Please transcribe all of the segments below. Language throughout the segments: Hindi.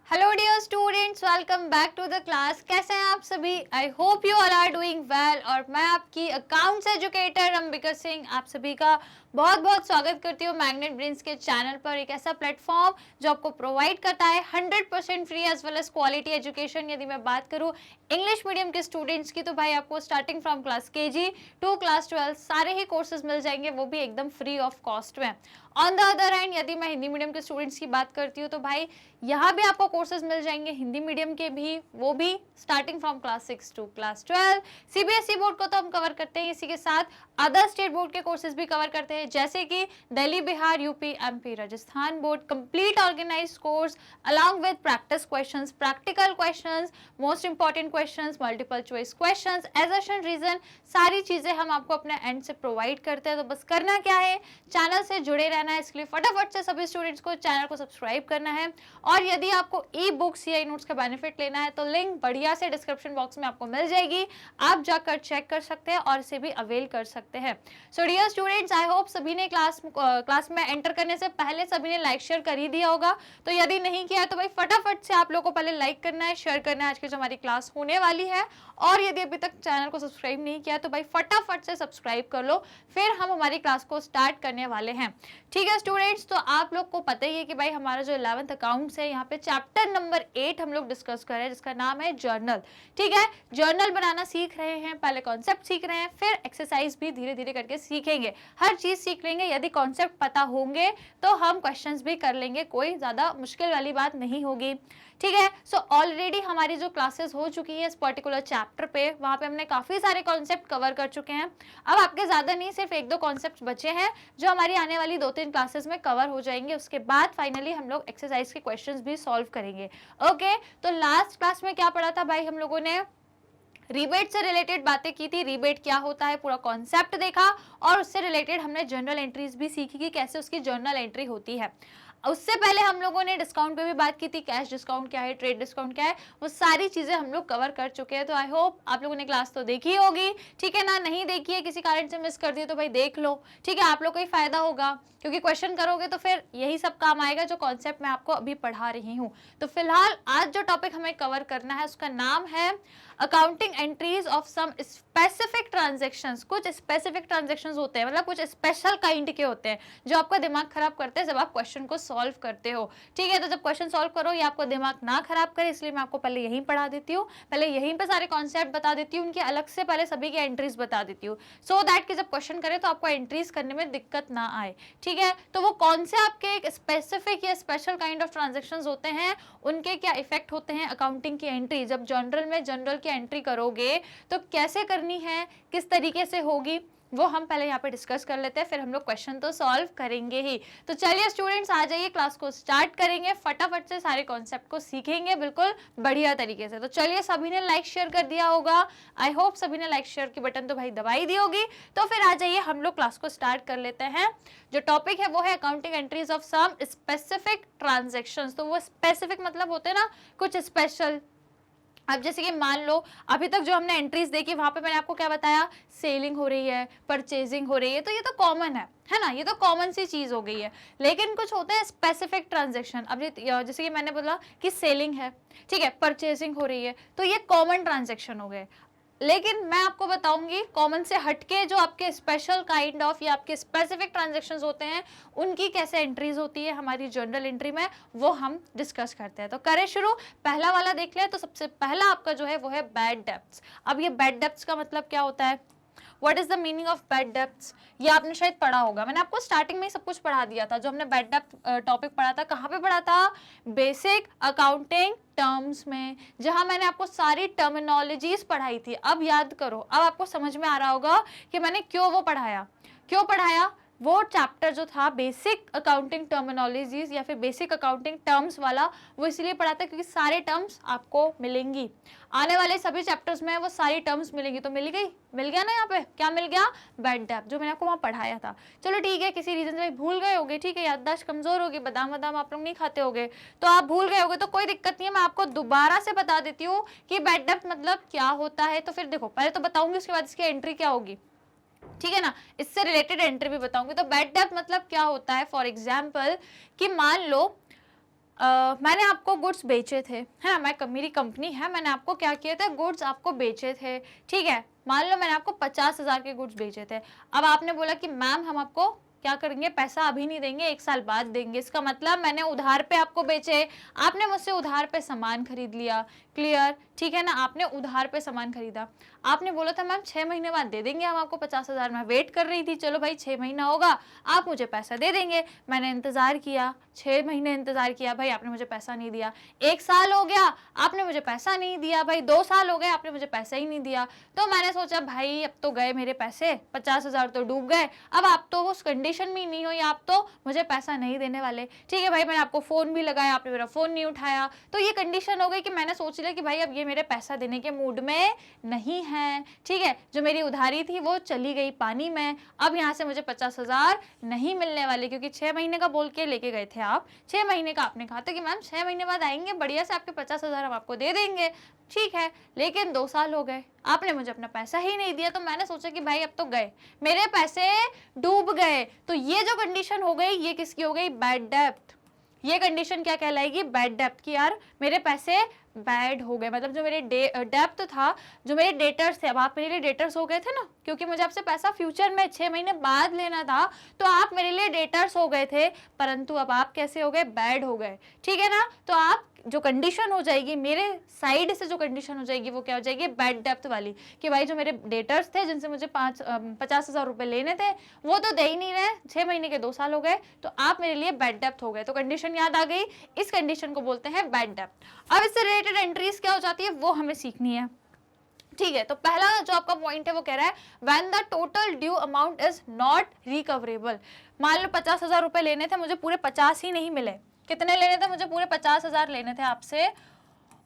Hello dear students, welcome back to the class. कैसे हैं आप सभी? I hope you all are doing well. और मैं आपकी अकाउंट्स एजुकेटर अंबिका सिंह आप सभी का बहुत बहुत स्वागत करती हूँ मैग्नेट ब्रेन्स के चैनल पर। एक ऐसा प्लेटफॉर्म जो आपको प्रोवाइड करता है 100% free as well as quality education. यदि मैं बात करूँ इंग्लिश मीडियम के स्टूडेंट्स की, तो भाई आपको starting from class KG to class 12 सारे ही कोर्सेज मिल जाएंगे, वो भी एकदम फ्री ऑफ कॉस्ट में। ऑन द अदर हैंड यदि मैं हिंदी मीडियम के स्टूडेंट्स की बात करती हूँ, तो भाई यहाँ भी आपको कोर्सेज मिल जाएंगे हिंदी मीडियम के भी, वो भी starting from class 6 to class 12। CBSE board को तो हम कवर करते हैं, इसी के साथ अदर स्टेट बोर्ड के कोर्सेज भी कवर करते हैं, जैसे कि Delhi, Bihar, UP, MP, Rajasthan board complete organise course along with practice questions, practical questions, most important questions, multiple choice questions, assertion reason, सारी चीजें हम आपको अपने एंड से प्रोवाइड करते हैं। तो बस करना क्या है, चैनल से जुड़े रहना है। इसके लिए फटाफट से सभी स्टूडेंट्स को चैनल को सब्सक्राइब करना है। और यदि आपको ई बुक्स या ई नोट्स का बेनिफिट लेना है, तो लिंक बढ़िया से डिस्क्रिप्शन बॉक्स में आपको मिल जाएगी, आप जाकर चेक कर सकते हैं और इसे भी अवेल कर सकते हैं। So dear students, I hope सभी ने क्लास में एंटर करने से पहले सभी ने लाइक शेयर कर ही दिया होगा। तो यदि नहीं किया है तो भाई फटाफट से आप लोगों को पहले लाइक करना है, शेयर करना है आज की जो हमारी क्लास होने वाली है। और यदि अभी तक चैनल को सब्सक्राइब नहीं किया तो भाई फटाफट से सब्सक्राइब कर लो, फिर हम हमारी क्लास को स्टार्ट करने वाले हैं। ठीक है स्टूडेंट्स, तो आप लोग को पता ही है कि भाई हमारा जो 11th अकाउंट्स है, यहाँ पे चैप्टर नंबर 8 हम लोग डिस्कस कर रहे हैं, जिसका नाम है जर्नल। ठीक है, जर्नल बनाना सीख रहे हैं, पहले कॉन्सेप्ट सीख रहे हैं, फिर एक्सरसाइज भी धीरे धीरे करके सीखेंगे, हर चीज सीख लेंगे। यदि कॉन्सेप्ट पता होंगे तो हम क्वेश्चंस भी कर लेंगे, कोई ज्यादा मुश्किल वाली बात नहीं होगी। ठीक है, सो ऑलरेडी हमारी जो क्लासेस हो चुकी है इस पर्टिकुलर चैप्टर पे, वहां पे हमने काफी सारे कॉन्सेप्ट कवर कर चुके हैं। अब आपके ज्यादा नहीं, सिर्फ 1-2 कॉन्सेप्ट बचे हैं जो हमारी आने वाली 2-3 क्लासेस में कवर हो जाएंगे। उसके बाद फाइनली हम लोग एक्सरसाइज के क्वेश्चंस भी सॉल्व करेंगे। ओके, तो लास्ट क्लास में क्या पढ़ा था भाई, हम लोगों ने रिबेट से रिलेटेड बातें की थी, रिबेट क्या होता है पूरा कॉन्सेप्ट देखा, और उससे रिलेटेड हमने जर्नल एंट्रीज भी सीखी कि कैसे उसकी जर्नल एंट्री होती है। उससे पहले हम लोगों ने डिस्काउंट पे भी बात की थी, कैश डिस्काउंट क्या है, ट्रेड डिस्काउंट क्या है, वो सारी चीजें हम लोग कवर कर चुके हैं। तो आई होप आप लोगों ने क्लास तो देखी होगी, ठीक है ना? नहीं देखी है, किसी कारण से मिस कर दी तो भाई देख लो, ठीक है, आप लोग को ही फायदा होगा, क्योंकि क्वेश्चन करोगे तो फिर यही सब काम आएगा जो कॉन्सेप्ट मैं आपको अभी पढ़ा रही हूँ। तो फिलहाल आज जो टॉपिक हमें कवर करना है उसका नाम है accounting entries of some specific transactions. कुछ स्पेसिफिक ट्रांजेक्शंस होते हैं, मतलब कुछ स्पेशल काइंड के होते हैं जो आपका दिमाग खराब करते हैं जब आप क्वेश्चन को सॉल्व करते हो। ठीक है, तो जब क्वेश्चन सॉल्व करो ये आपको दिमाग ना खराब करे, इसलिए मैं आपको पहले यहीं पढ़ा देती हूँ, पहले यहीं पे सारे कॉन्सेप्ट बता देती हूँ, उनके अलग से पहले सभी की एंट्रीज बता देती हूँ, सो दैट कि जब क्वेश्चन करे तो आपको एंट्रीज करने में दिक्कत ना आए। ठीक है, तो वो कौन से आपके एक स्पेसिफिक या स्पेशल काइंड ऑफ ट्रांजेक्शंस होते हैं, उनके क्या इफेक्ट होते हैं अकाउंटिंग की एंट्री, जब जनरल की एंट्री करोगे तो कैसे करनी है, किस तरीके से होगी, वो हम पहले यहाँ पे डिस्कस कर लेते हैं, फिर हम लोग क्वेश्चन तो सॉल्व करेंगे ही। तो चलिए स्टूडेंट्स, आ जाइए, क्लास को स्टार्ट करेंगे, फटाफट से सारे कॉन्सेप्ट को सीखेंगे बिल्कुल बढ़िया तरीके से। तो चलिए, सभी ने लाइक शेयर कर दिया होगा, आई होप सभी ने लाइक शेयर की बटन तो भाई दबाई दी होगी। तो फिर आ जाइए, हम लोग क्लास को स्टार्ट कर लेते हैं। जो टॉपिक है वो है accounting entries of some specific transactions. तो वो स्पेसिफिक मतलब होते हैं ना कुछ स्पेशल। अब जैसे कि मान लो अभी तक जो हमने एंट्रीज देखी वहां पे मैंने आपको क्या बताया, सेलिंग हो रही है, परचेजिंग हो रही है, तो ये तो कॉमन है ना, ये तो कॉमन सी चीज हो गई है। लेकिन कुछ होते हैं स्पेसिफिक ट्रांजैक्शन। अब जैसे कि मैंने बोला कि सेलिंग है, ठीक है, परचेजिंग हो रही है, तो ये कॉमन ट्रांजैक्शन हो गए। लेकिन मैं आपको बताऊंगी कॉमन से हटके जो आपके स्पेशल काइंड ऑफ या आपके स्पेसिफिक ट्रांजैक्शंस होते हैं, उनकी कैसे एंट्रीज होती है हमारी जर्नल एंट्री में, वो हम डिस्कस करते हैं। तो करें शुरू, पहला वाला देख लें। तो सबसे पहला आपका जो है वो है बैड डेब्ट्स। अब ये बैड डेब्ट्स का मतलब क्या होता है, what is the meaning of bad debts, ये आपने शायद पढ़ा होगा, मैंने आपको स्टार्टिंग में ही सब कुछ पढ़ा दिया था। जो हमने बैड डेब्ट टॉपिक पढ़ा था, कहाँ पे पढ़ा था, बेसिक अकाउंटिंग टर्म्स में, जहां मैंने आपको सारी टर्मिनोलॉजीज पढ़ाई थी। अब याद करो, अब आपको समझ में आ रहा होगा कि मैंने क्यों वो पढ़ाया, क्यों पढ़ाया। वो चैप्टर जो था बेसिक अकाउंटिंग टर्मिनोलॉजीज या फिर बेसिक अकाउंटिंग टर्म्स वाला, वो इसलिए पढ़ा था क्योंकि सारे टर्म्स आपको मिलेंगी आने वाले सभी चैप्टर्स में, वो सारी टर्म्स मिलेंगी। तो मिल गई, मिल गया ना, यहाँ पे क्या मिल गया, बैड डेब्ट, जो मैंने आपको वहाँ पढ़ाया था। चलो ठीक है, किसी रीजन से भूल गए होगे, ठीक है, याददाश्त कमजोर होगी, बादाम वादाम आप लोग नहीं खाते होगे, तो आप भूल गए होगे तो कोई दिक्कत नहीं है, मैं आपको दोबारा से बता देती हूँ कि बैड डेब्ट मतलब क्या होता है। तो फिर देखो, पहले तो बताऊंगी, उसके बाद इसकी एंट्री क्या होगी, ठीक है ना, इससे रिलेटेड एंट्री भी बताऊंगी। तो बैड डेब्ट मतलब क्या होता है, फॉर एग्जाम्पल कि मान लो मैंने आपको गुड्स बेचे थे, है ना, मेरी कंपनी है, मैंने आपको क्या किए थे, गुड्स आपको बेचे थे, ठीक है। मान लो मैंने आपको 50,000 के गुड्स बेचे थे। अब आपने बोला कि मैम हम आपको क्या करेंगे, पैसा अभी नहीं देंगे, 1 साल बाद देंगे। इसका मतलब मैंने उधार पे आपको बेचे, आपने मुझसे उधार पे सामान खरीद लिया। क्लियर, ठीक है ना, आपने उधार पे सामान खरीदा। आपने बोला था मैम 6 महीने बाद दे देंगे हम आपको 50,000। मैं वेट कर रही थी, चलो भाई 6 महीना होगा आप मुझे पैसा दे देंगे। मैंने इंतजार किया, 6 महीने इंतजार किया, भाई आपने मुझे पैसा नहीं दिया। 1 साल हो गया, आपने मुझे पैसा नहीं दिया। भाई 2 साल हो गए, आपने मुझे पैसा ही नहीं दिया। तो मैंने सोचा भाई अब तो गए मेरे पैसे, 50,000 तो डूब गए। अब आप तो उस कंडीशन में ही नहीं हो, या आप तो मुझे पैसा नहीं देने वाले। ठीक है भाई, मैंने आपको फोन भी लगाया, आपने मेरा फोन नहीं उठाया। तो ये कंडीशन हो गई कि मैंने सोच लिया कि भाई अब ये मेरे पैसा देने के मूड में नहीं है। ठीक है, जो मेरी उधारी थी वो चली गई पानी में। अब यहाँ से मुझे 50,000 नहीं मिलने वाले, क्योंकि 6 महीने का बोल के लेके गए थे आप। 6 महीने का आपने कहा था कि मैम 6 महीने बाद आएंगे, बढ़िया से आपके 50,000 हम आपको दे देंगे। ठीक है, लेकिन 2 साल हो गए, आपने मुझे अपना पैसा ही नहीं दिया। तो मैंने सोचा कि भाई अब तो गए, मेरे पैसे डूब गए। तो ये जो कंडीशन हो गई, ये किसकी हो गई, बैड डेब्ट। ये कंडीशन क्या कहलाएगी, बैड डेब्ट की। यार मेरे पैसे बैड हो गए, मतलब जो मेरे डेब्ट था, जो मेरे डेटर्स थे, अब आप मेरे लिए डेटर्स हो गए थे ना, क्योंकि मुझे आपसे पैसा फ्यूचर में 6 महीने बाद लेना था, तो आप मेरे लिए डेटर्स हो गए थे। परंतु अब आप कैसे हो गए, बैड हो गए। ठीक है ना, तो आप जो कंडीशन हो जाएगी मेरे साइड से, जो कंडीशन हो जाएगी वो क्या हो जाएगी, बैड डेब्ट वाली, कि भाई जो मेरे डेटर्स थे जिनसे मुझे 50,000 रुपए लेने थे वो तो दे ही नहीं रहे, 6 महीने के 2 साल हो गए, तो आप मेरे लिए बैड डेब्ट हो गए। तो कंडीशन याद आ गई, इस कंडीशन को बोलते हैं बैड डेब्ट। अब इससे रिलेटेड एंट्रीज क्या हो जाती है वो हमें सीखनी है। ठीक है, तो पहला जो आपका पॉइंट है वो कह रहा है when the total due amount is not recoverable. मान लो 50,000 रुपए लेने थे, मुझे पूरे 50 ही नहीं मिले। कितने लेने थे, मुझे पूरे 50,000 लेने थे आपसे,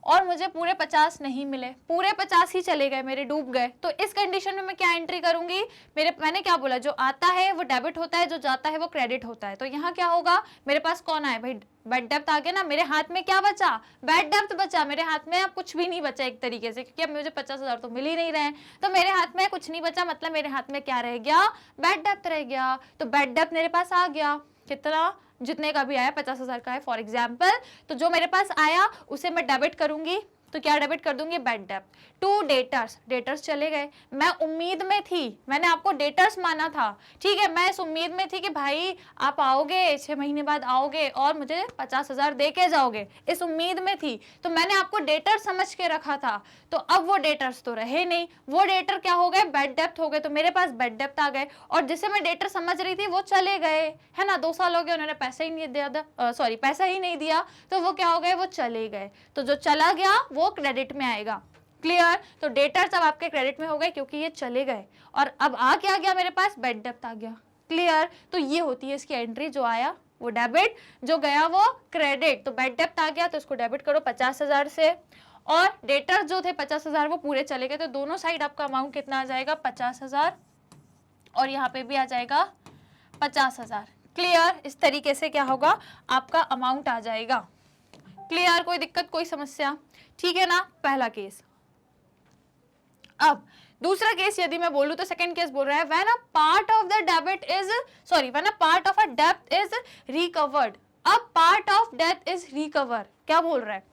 और मुझे पूरे 50 नहीं मिले, पूरे 50 ही चले गए मेरे, डूब गए। तो इस कंडीशन में मैं क्या एंट्री करूंगी, मैंने क्या बोला, जो आता है वो डेबिट होता है, जो जाता है वो क्रेडिट होता है। तो यहाँ क्या होगा, मेरे पास कौन आए भाई, बैड डेब्ट आ गया ना, मेरे हाथ में क्या बचा, बैड डेब्ट बचा। मेरे हाथ में अब कुछ भी नहीं बचा एक तरीके से, क्योंकि अब मुझे 50,000 तो मिल ही नहीं रहे हैं, तो मेरे हाथ में कुछ नहीं बचा, मतलब मेरे हाथ में क्या रह गया, बैड डेब्ट रह गया। तो बैड डेब्ट मेरे पास आ गया, कितना, जितने का भी आया, 50,000 का है फॉर एग्जाम्पल। तो जो मेरे पास आया उसे मैं डेबिट करूंगी, तो क्या डेबिट कर दूंगी, बैड डेब्ट। टू डेटर्स, डेटर्स चले गए, मैं उम्मीद में थी, मैंने आपको डेटर्स माना था। ठीक है, मैं इस उम्मीद में थी कि भाई आप आओगे, 6 महीने बाद आओगे और मुझे 50,000 दे के जाओगे, इस उम्मीद में थी, तो मैंने आपको डेटर समझ के रखा था। तो अब वो डेटर्स तो रहे नहीं, वो डेटर क्या हो गए, बैड डेब्ट हो गए, तो मेरे पास बैड डेब्ट आ गए। और जिसे मैं डेटर समझ रही थी वो चले गए, है ना, 2 साल हो गए, उन्होंने पैसा ही नहीं दिया, सॉरी पैसा ही नहीं दिया, तो वो क्या हो गए, वो चले गए। तो जो चला गया वो क्रेडिट में आएगा। क्लियर, तो डेटर्स अब आपके क्रेडिट में हो गए क्योंकि ये चले गए, और अब आ क्या गया मेरे पास, बैड डेब्ट आ गया। क्लियर, तो ये होती है इसकी एंट्री, जो आया वो डेबिट, जो गया वो क्रेडिट। तो बैड डेब्ट आ गया तो इसको डेबिट करो 50,000 से, और डेटर्स जो थे 50,000 वो पूरे चले गए, तो दोनों साइड आपका अमाउंट कितना आ जाएगा, 50,000, और यहाँ पे भी आ जाएगा 50,000। क्लियर, इस तरीके से क्या होगा, आपका अमाउंट आ जाएगा। क्लियर, कोई दिक्कत, कोई समस्या, ठीक है ना, पहला केस। अब दूसरा केस यदि मैं बोलूं तो सेकंड केस बोल रहा है when a part of the debit is, sorry, when a part of a डेब्ट इज रिकवर्ड। अब पार्ट ऑफ डेब्ट इज रिकवर, क्या बोल रहा है,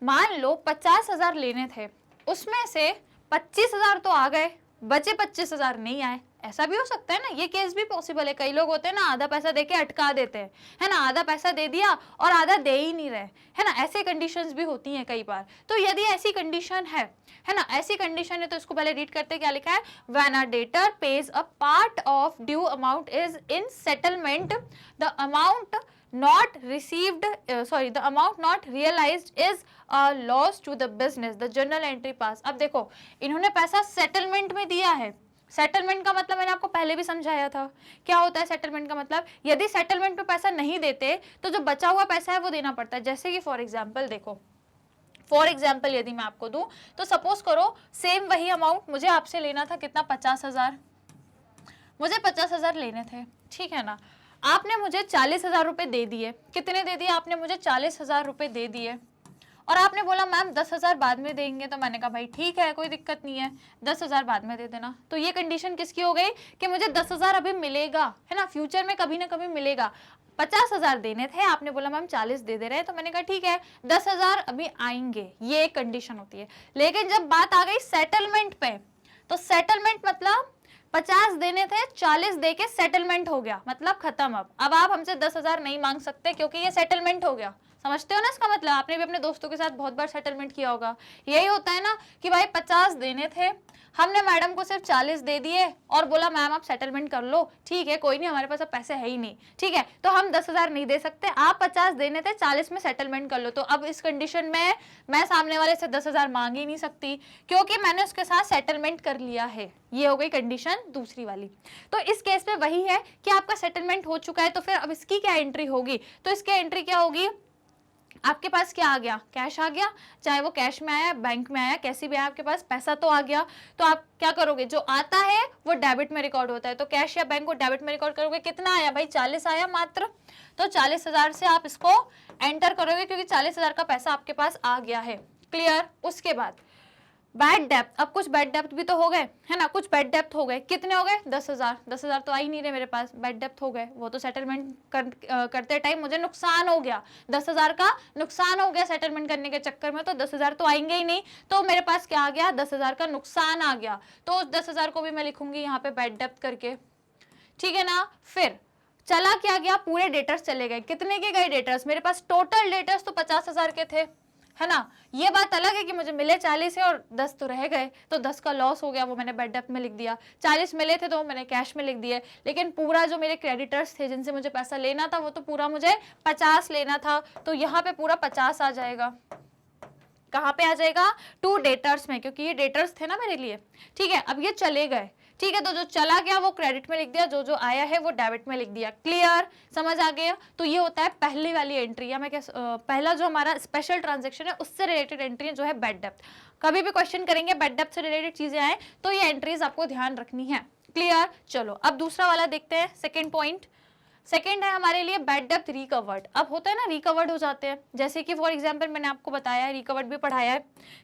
मान लो 50,000 लेने थे, उसमें से 25,000 तो आ गए, बचे 25,000 नहीं आए। ऐसा भी हो सकता है ना, ये केस भी पॉसिबल है। कई लोग होते हैं ना, आधा पैसा देके अटका देते हैं, है ना, आधा पैसा दे दिया और आधा दे ही नहीं रहे, है ना, ऐसे कंडीशंस भी होती हैं कई बार। तो यदि ऐसी कंडीशन है ना, ऐसी कंडीशन है, तो इसको पहले रीड करते, क्या लिखा है, when a debtor page a part of due amount is in settlement, the amount not received, the amount not realized is a loss to the business, the journal entry pass। अब देखो, इन्होंने पैसा सेटलमेंट में दिया है। सेटलमेंट का मतलब मैंने आपको पहले भी समझाया था, क्या होता है सेटलमेंट का मतलब, यदि सेटलमेंट में पैसा नहीं देते तो जो बचा हुआ पैसा है वो देना पड़ता है। जैसे कि फॉर एग्जाम्पल देखो, फॉर एग्जाम्पल यदि मैं आपको दूं, तो सपोज करो सेम वही अमाउंट मुझे आपसे लेना था, कितना, 50,000, मुझे 50,000 लेने थे, ठीक है ना, आपने मुझे 40,000 रुपए दे दिए। कितने दे दिए आपने मुझे, 40,000 रुपए दे दिए, और आपने बोला मैम 10,000 बाद में देंगे, तो मैंने कहा भाई ठीक है, कोई दिक्कत नहीं है, 10,000 बाद में दे देना। तो ये कंडीशन किसकी हो गई कि मुझे 10,000 अभी मिलेगा, है ना, फ्यूचर में कभी ना कभी मिलेगा। 50,000 देने थे, आपने बोला मैम 40 दे रहे हैं, तो मैंने कहा ठीक है 10,000 अभी आएंगे, ये एक कंडीशन होती है। लेकिन जब बात आ गई सेटलमेंट पे, तो सेटलमेंट मतलब 50 देने थे, 40 दे के सेटलमेंट हो गया, मतलब खत्म। अब आप हमसे 10,000 नहीं मांग सकते क्योंकि ये सेटलमेंट हो गया। समझते हो ना इसका मतलब? आपने भी अपने दोस्तों के साथ बहुत बार सेटलमेंट किया होगा। यही होता है ना कि भाई 50 देने थे, हमने मैडम को सिर्फ 40 दे दिए और बोला मैम आप सेटलमेंट कर लो, ठीक है कोई नहीं, हमारे पास अब पैसे है ही नहीं, ठीक है, तो हम 10,000 नहीं दे सकते, आप 50 देने थे, 40 में सेटलमेंट कर लो। तो अब इस कंडीशन में मैं सामने वाले से 10,000 मांग ही नहीं सकती क्योंकि मैंने उसके साथ सेटलमेंट कर लिया है। ये हो गई कंडीशन दूसरी वाली। तो इस केस में वही है कि आपका सेटलमेंट हो चुका है, तो फिर अब इसकी क्या एंट्री होगी? तो इसकी एंट्री क्या होगी? आपके पास क्या आ गया? कैश आ गया, चाहे वो कैश में आया, बैंक में आया, कैसी भी आया, आपके पास पैसा तो आ गया। तो आप क्या करोगे? जो आता है वो डेबिट में रिकॉर्ड होता है, तो कैश या बैंक को डेबिट में रिकॉर्ड करोगे। कितना आया भाई? 40 आया मात्र, तो 40,000 से आप इसको एंटर करोगे क्योंकि 40,000 का पैसा आपके पास आ गया है। क्लियर? उसके बाद बैड डेप्थ। अब कुछ बैड डेप्थ भी तो हो गए, है ना, कुछ बैड डेप्थ हो गए। कितने हो गए? 10,000। 10,000 तो आ ही नहीं रहे मेरे पास, बैड डेप्थ हो गए, वो तो सेटलमेंट करते टाइम मुझे नुकसान हो गया, 10,000 का नुकसान हो गया सेटलमेंट करने के चक्कर में, तो 10,000 तो आएंगे ही नहीं, तो मेरे पास क्या आ गया? 10,000 का नुकसान आ गया। तो उस 10,000 को भी मैं लिखूंगी यहाँ पे बैड डेप्थ करके, ठीक है ना। फिर चला क्या गया? पूरे डेटर्स चले गए। कितने के गए डेटर्स? मेरे पास टोटल डेटर्स तो 50,000 के थे, है ना। ये बात अलग है कि मुझे मिले 40 है और 10 तो रह गए, तो 10 का लॉस हो गया, वो मैंने बैड डेप्थ में लिख दिया। 40 मिले थे तो मैंने कैश में लिख दिए, लेकिन पूरा जो मेरे क्रेडिटर्स थे जिनसे मुझे पैसा लेना था वो तो पूरा मुझे 50 लेना था, तो यहाँ पे पूरा 50 आ जाएगा। कहाँ पे आ जाएगा? टू डेटर्स में, क्योंकि ये डेटर्स थे ना मेरे लिए, ठीक है। अब ये चले गए, ठीक है, तो जो चला गया वो क्रेडिट में लिख दिया, जो जो आया है वो डेबिट में लिख दिया। क्लियर? समझ आ गया? तो ये होता है पहली वाली एंट्री, या मैं क्या पहला जो हमारा स्पेशल ट्रांजैक्शन है उससे रिलेटेड एंट्री जो है बैड डेप्थ। कभी भी क्वेश्चन करेंगे बैड डेप्थ से रिलेटेड चीजें आए तो ये एंट्रीज आपको ध्यान रखनी है। क्लियर? चलो अब दूसरा वाला देखते हैं, सेकेंड पॉइंट। सेकेंड है हमारे लिए बैड डेप्थ रिकवर्ड। अब होता है ना रिकवर्ड हो जाते हैं, जैसे कि फॉर एग्जांपल मैंने आपको बताया है, रिकवर्ड भी पढ़ाया है।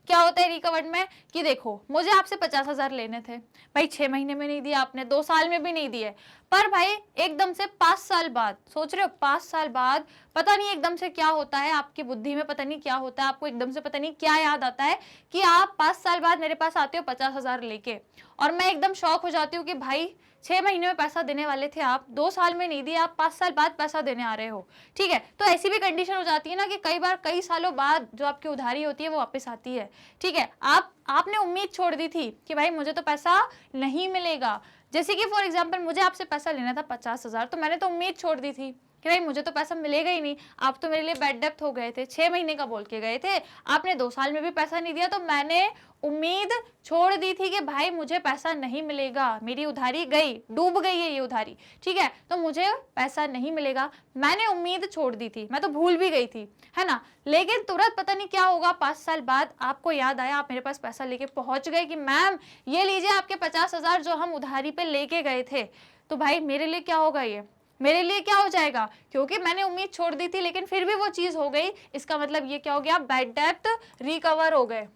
क्या होता है रिकवर्ड में कि देखो मुझे आपसे 50,000 लेने थे भाई, 6 महीने में नहीं दिए आपने, 2 साल में भी नहीं दिए, पर भाई एकदम से 5 साल बाद, सोच रहे हो 5 साल बाद पता नहीं एकदम से क्या होता है आपकी बुद्धि में, पता नहीं क्या होता है, आपको एकदम से पता नहीं क्या याद आता है कि आप 5 साल बाद मेरे पास आते हो 50,000 लेके, और मैं एकदम शॉक हो जाती हूँ कि भाई 6 महीने में पैसा देने वाले थे आप, 2 साल में नहीं दिया, आप 5 साल बाद पैसा देने आ रहे हो, ठीक है। तो ऐसी भी कंडीशन हो जाती है ना कि कई बार कई सालों बाद जो आपकी उधारी होती है वो वापस आती है, ठीक है। आपने उम्मीद छोड़ दी थी कि भाई मुझे तो पैसा नहीं मिलेगा, जैसे कि फॉर एग्जाम्पल मुझे आपसे पैसा लेना था 50,000, तो मैंने तो उम्मीद छोड़ दी थी कि भाई मुझे तो पैसा मिलेगा ही नहीं, आप तो मेरे लिए बैड डेप्थ हो गए थे, 6 महीने का बोल के गए थे, आपने 2 साल में भी पैसा नहीं दिया, तो मैंने उम्मीद छोड़ दी थी कि भाई मुझे पैसा नहीं मिलेगा, मेरी उधारी गई, डूब गई है ये उधारी, ठीक है, तो मुझे पैसा नहीं मिलेगा, मैंने उम्मीद छोड़ दी थी, मैं तो भूल भी गई थी, है ना। लेकिन तुरंत पता नहीं क्या होगा, 5 साल बाद आपको याद आया, आप मेरे पास पैसा लेके पहुंच गए कि मैम ये लीजिए आपके 50,000 जो हम उधारी पे लेके गए थे। तो भाई मेरे लिए क्या होगा? ये मेरे लिए क्या हो जाएगा? क्योंकि मैंने उम्मीद छोड़ दी थी लेकिन फिर भी वो चीज हो गई, इसका मतलब ये क्या हो गया? बैड डेप्थ रिकवर हो गए,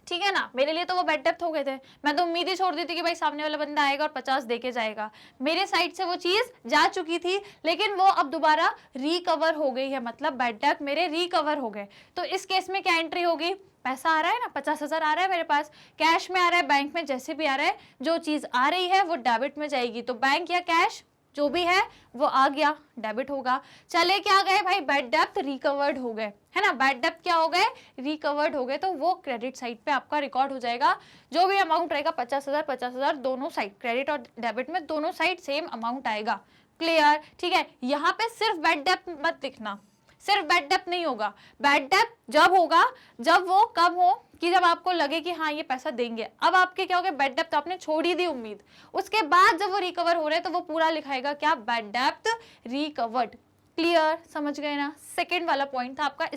ठीक है ना। मेरे लिए तो वो बैड डेप्थ हो गए थे, मैं तो उम्मीद ही छोड़ दी थी कि भाई सामने वाला बंदा आएगा और 50 देके जाएगा, मेरे साइड से वो चीज जा चुकी थी, लेकिन वो अब दोबारा रिकवर हो गई है, मतलब बैड डेप्थ मेरे रिकवर हो गए। तो इस केस में क्या एंट्री होगी? पैसा आ रहा है ना, 50,000 आ रहा है मेरे पास, कैश में आ रहा है, बैंक में जैसे भी आ रहा है, जो चीज आ रही है वो डेबिट में जाएगी, तो बैंक या कैश जो भी है वो आ गया, डेबिट होगा। चले क्या गए भाई? बैड डेप्थ रिकवर्ड हो गए, है ना। बैड डेप्थ क्या हो गए? रिकवर्ड हो गए, तो वो क्रेडिट साइड पे आपका रिकॉर्ड हो जाएगा, जो भी अमाउंट रहेगा 50,000 50,000 दोनों साइड, क्रेडिट और डेबिट में दोनों साइड सेम अमाउंट आएगा। क्लियर? ठीक है। यहाँ पे सिर्फ बैड डेप्थ मत दिखना, सिर्फ बैड डेप्थ नहीं होगा, बैड डेप्थ जब होगा जब वो कब हो कि जब आपको लगे कि हाँ ये पैसा देंगे। अब आपके क्या हो गया? बैड डेप्थ आपने छोड़ ही दी उम्मीद, उसके बाद जब वो रिकवर हो रहे हैं तो वो पूरा लिखाएगा क्या? Bad depth recovered. क्लियर? समझ गए ना। सेकेंड वाला पॉइंट था आपका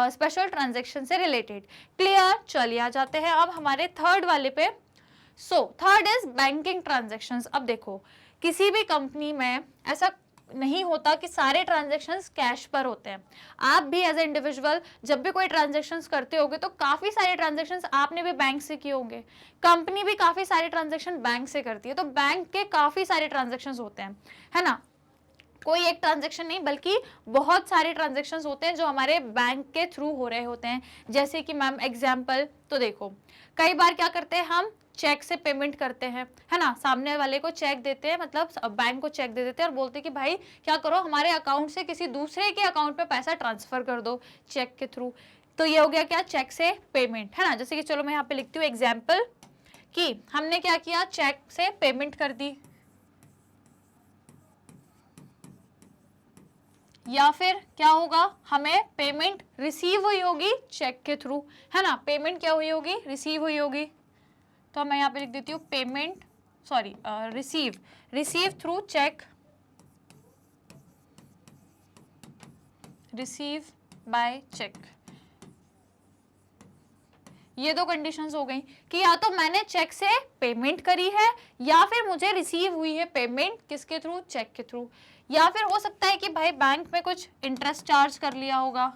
स्पेशल ट्रांजैक्शन से रिलेटेड। क्लियर? चलिए आ जाते हैं अब हमारे थर्ड वाले पे। So third is banking transactions. अब देखो किसी भी कंपनी में ऐसा नहीं होता कि सारे ट्रांजेक्शन्स कैश पर होते हैं। आप भी एज ए इंडिविजुअल जब भी कोई ट्रांजेक्शन्स करते होगे तो काफ़ी सारे ट्रांजेक्शन्स आपने भी बैंक से किए होंगे, कंपनी भी काफ़ी सारे ट्रांजेक्शन बैंक से करती है, तो बैंक के काफ़ी सारे ट्रांजेक्शन्स होते हैं, है ना। कोई एक ट्रांजेक्शन नहीं बल्कि बहुत सारे ट्रांजेक्शन्स होते हैं जो हमारे बैंक के थ्रू हो रहे होते हैं। जैसे कि मैम एग्जाम्पल तो देखो, कई बार क्या करते हैं हम चेक से पेमेंट करते हैं, है ना, सामने वाले को चेक देते हैं, मतलब बैंक को चेक दे देते हैं और बोलते हैं कि भाई क्या करो हमारे अकाउंट से किसी दूसरे के अकाउंट में पैसा ट्रांसफर कर दो चेक के थ्रू। तो ये हो गया क्या, चेक से पेमेंट, है ना। जैसे कि चलो मैं यहाँ पे लिखती हूँ एग्जाम्पल कि हमने क्या किया, चेक से पेमेंट कर दी, या फिर क्या होगा, हमें पेमेंट रिसीव हुई होगी चेक के थ्रू, है ना। पेमेंट क्या हुई होगी, रिसीव हुई होगी। तो मैं यहाँ पे लिख देती हूँ payment, sorry receive through cheque, receive by cheque. ये दो कंडीशंस हो गई कि या तो मैंने चेक से पेमेंट करी है या फिर मुझे रिसीव हुई है पेमेंट किसके थ्रू, चेक के थ्रू। या फिर हो सकता है कि भाई बैंक में कुछ इंटरेस्ट चार्ज कर लिया होगा,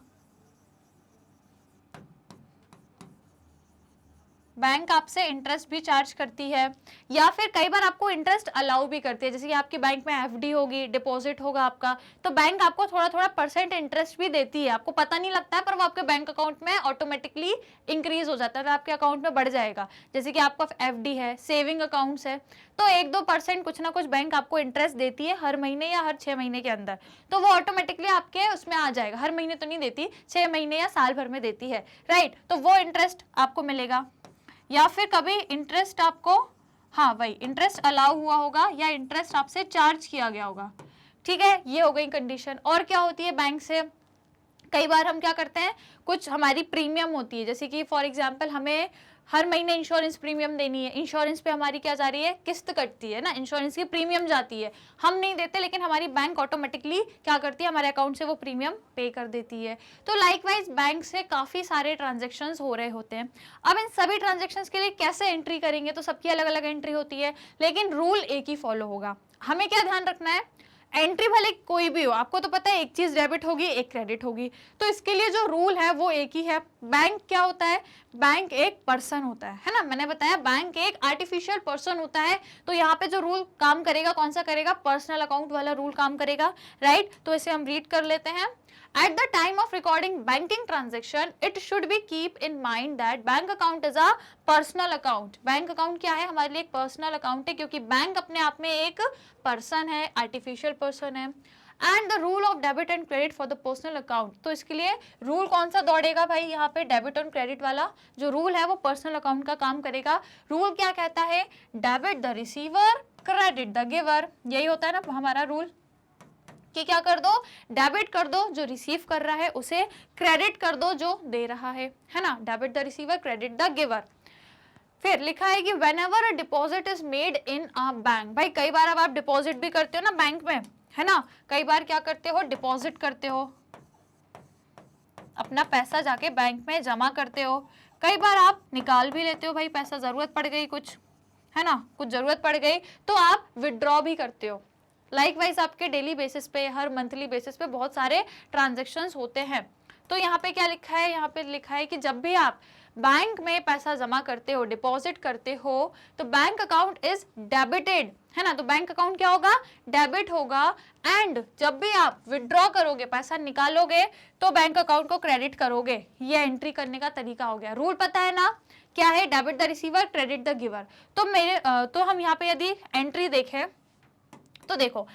बैंक आपसे इंटरेस्ट भी चार्ज करती है, या फिर कई बार आपको इंटरेस्ट अलाउ भी करती है। जैसे कि आपकी बैंक में एफडी होगी, डिपॉजिट होगा आपका, तो बैंक आपको थोड़ा थोड़ा परसेंट इंटरेस्ट भी देती है, आपको पता नहीं लगता है, पर वो आपके बैंक अकाउंट में ऑटोमेटिकली इंक्रीज हो जाता है, तो आपके अकाउंट में बढ़ जाएगा। जैसे कि आपका एफडी है, सेविंग अकाउंट्स है, तो 1-2% कुछ ना कुछ बैंक आपको इंटरेस्ट देती है हर महीने या हर 6 महीने के अंदर, तो वो ऑटोमेटिकली आपके उसमें आ जाएगा। हर महीने तो नहीं देती, 6 महीने या साल भर में देती है, राइट। तो वो इंटरेस्ट आपको मिलेगा। या फिर कभी इंटरेस्ट आपको, हाँ वही इंटरेस्ट अलाउ हुआ होगा या इंटरेस्ट आपसे चार्ज किया गया होगा, ठीक है। ये हो गई कंडीशन। और क्या होती है बैंक से, कई बार हम क्या करते हैं, कुछ हमारी प्रीमियम होती है, जैसे कि फॉर एग्जांपल हमें हर महीने इंश्योरेंस प्रीमियम देनी है, इंश्योरेंस पे हमारी क्या जा रही है, किस्त कटती है ना, इंश्योरेंस की प्रीमियम जाती है, हम नहीं देते लेकिन हमारी बैंक ऑटोमेटिकली क्या करती है, हमारे अकाउंट से वो प्रीमियम पे कर देती है। तो लाइकवाइज बैंक से काफ़ी सारे ट्रांजेक्शन्स हो रहे होते हैं। अब इन सभी ट्रांजेक्शन्स के लिए कैसे एंट्री करेंगे, तो सबकी अलग अलग एंट्री होती है, लेकिन रूल एक ही फॉलो होगा। हमें क्या ध्यान रखना है, एंट्री भले कोई भी हो, आपको तो पता है एक चीज डेबिट होगी एक क्रेडिट होगी, तो इसके लिए जो रूल है वो एक ही है। बैंक क्या होता है, बैंक एक पर्सन होता है ना, मैंने बताया बैंक एक आर्टिफिशियल पर्सन होता है। तो यहाँ पे जो रूल काम करेगा कौन सा करेगा, पर्सनल अकाउंट वाला रूल काम करेगा, राइट। तो इसे हम रीड कर लेते हैं। At the time of recording banking transaction, it should be keep in mind that bank account is a personal account. Bank account क्या है, हमारे लिए एक पर्सनल अकाउंट है, क्योंकि बैंक अपने आप में एक पर्सन है, आर्टिफिशियल पर्सन है। And the rule of debit and credit for the personal account, तो इसके लिए रूल कौन सा दौड़ेगा भाई, यहाँ पे डेबिट एंड क्रेडिट वाला जो रूल है वो पर्सनल अकाउंट का काम करेगा। रूल क्या कहता है, debit the receiver, credit the giver, यही होता है ना हमारा रूल कि क्या कर दो, डेबिट कर दो जो रिसीव कर रहा है उसे, क्रेडिट कर दो जो दे रहा है ना, debit the receiver, credit the giver. फिर लिखा है कि whenever a deposit is made in a bank, भाई कई बार अब आप डिपॉजिट भी करते हो ना बैंक में, है ना, कई बार क्या करते हो, डिपॉजिट करते हो, अपना पैसा जाके बैंक में जमा करते हो, कई बार आप निकाल भी लेते हो, भाई पैसा जरूरत पड़ गई कुछ, है ना, कुछ जरूरत पड़ गई तो आप विड्रॉ भी करते हो। लाइकवाइज आपके डेली बेसिस पे, हर मंथली बेसिस पे बहुत सारे ट्रांजैक्शंस होते हैं। तो यहाँ पे क्या लिखा है, यहाँ पे लिखा है कि जब भी आप बैंक में पैसा जमा करते हो, डिपॉजिट करते हो, तो बैंक अकाउंट इज डेबिटेड, है ना, तो बैंक अकाउंट क्या होगा, डेबिट होगा। एंड जब भी आप विड्रॉ करोगे, पैसा निकालोगे, तो बैंक अकाउंट को क्रेडिट करोगे। ये एंट्री करने का तरीका हो गया। रूल पता है ना क्या है, debit the receiver, credit the giver. तो हम यहाँ पे यदि एंट्री देखें तो देखो,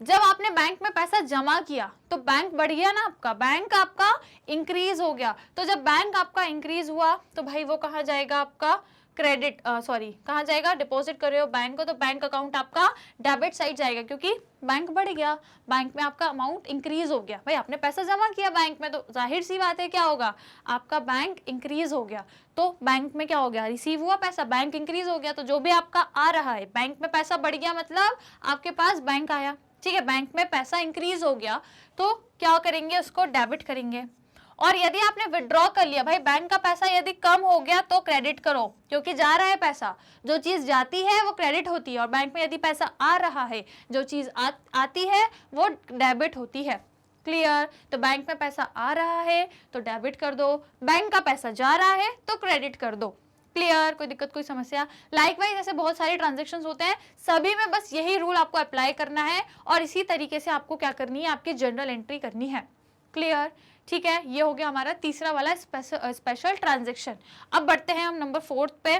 जब आपने बैंक में पैसा जमा किया तो बैंक बढ़ गया ना, आपका बैंक आपका इंक्रीज हो गया। तो जब बैंक आपका इंक्रीज हुआ तो भाई वो कहाँ जाएगा, आपका क्रेडिट, कहाँ जाएगा, डिपॉजिट कर रहे हो बैंक को, तो बैंक अकाउंट आपका डेबिट साइड जाएगा, क्योंकि बैंक बढ़ गया, बैंक में आपका अमाउंट इंक्रीज हो गया। भाई आपने पैसा जमा किया बैंक में, तो जाहिर सी बात है क्या होगा, आपका बैंक इंक्रीज हो गया, तो बैंक में क्या हो गया, रिसीव हुआ पैसा, बैंक इंक्रीज हो गया, तो जो भी आपका आ रहा है, बैंक में पैसा बढ़ गया मतलब आपके पास बैंक आया, ठीक है, बैंक में पैसा इंक्रीज हो गया, तो क्या करेंगे, उसको डेबिट करेंगे। और यदि आपने विड्रॉ कर लिया, भाई बैंक का पैसा यदि कम हो गया तो क्रेडिट करो, क्योंकि जा रहा है पैसा, जो चीज जाती है वो क्रेडिट होती है, और बैंक में यदि पैसा आ रहा है, जो चीज आती है वो डेबिट होती है। क्लियर? तो बैंक में पैसा आ रहा है तो डेबिट कर दो, बैंक का पैसा जा रहा है तो क्रेडिट कर दो। क्लियर? कोई दिक्कत, कोई समस्या? लाइकवाइज ऐसे बहुत सारे ट्रांजेक्शन्स होते हैं, सभी में बस यही रूल आपको अप्लाई करना है और इसी तरीके से आपको क्या करनी है, आपकी जनरल एंट्री करनी है। क्लियर? ठीक है, ये हो गया हमारा तीसरा वाला स्पेशल ट्रांजेक्शन। अब बढ़ते हैं हम नंबर 4 पे।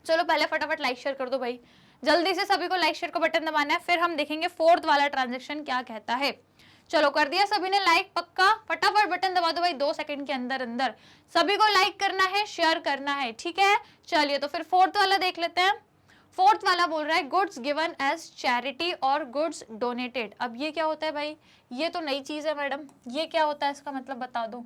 चलो पहले फटाफट लाइक शेयर कर दो भाई, जल्दी से सभी को लाइक शेयर का बटन दबाना है, फिर हम देखेंगे 4th वाला ट्रांजेक्शन क्या कहता है। चलो कर दिया सभी ने लाइक? पक्का फटाफट बटन दबा दो भाई, 2 सेकंड के अंदर अंदर सभी को लाइक करना है, शेयर करना है, ठीक है। चलिए तो फिर 4th वाला देख लेते हैं। 4th वाला बोल रहा है गुड्स गिवन एज चैरिटी और गुड्स डोनेटेड। अब ये क्या होता है भाई? ये तो नई चीज है मैडम, ये क्या होता है, इसका मतलब बता दो।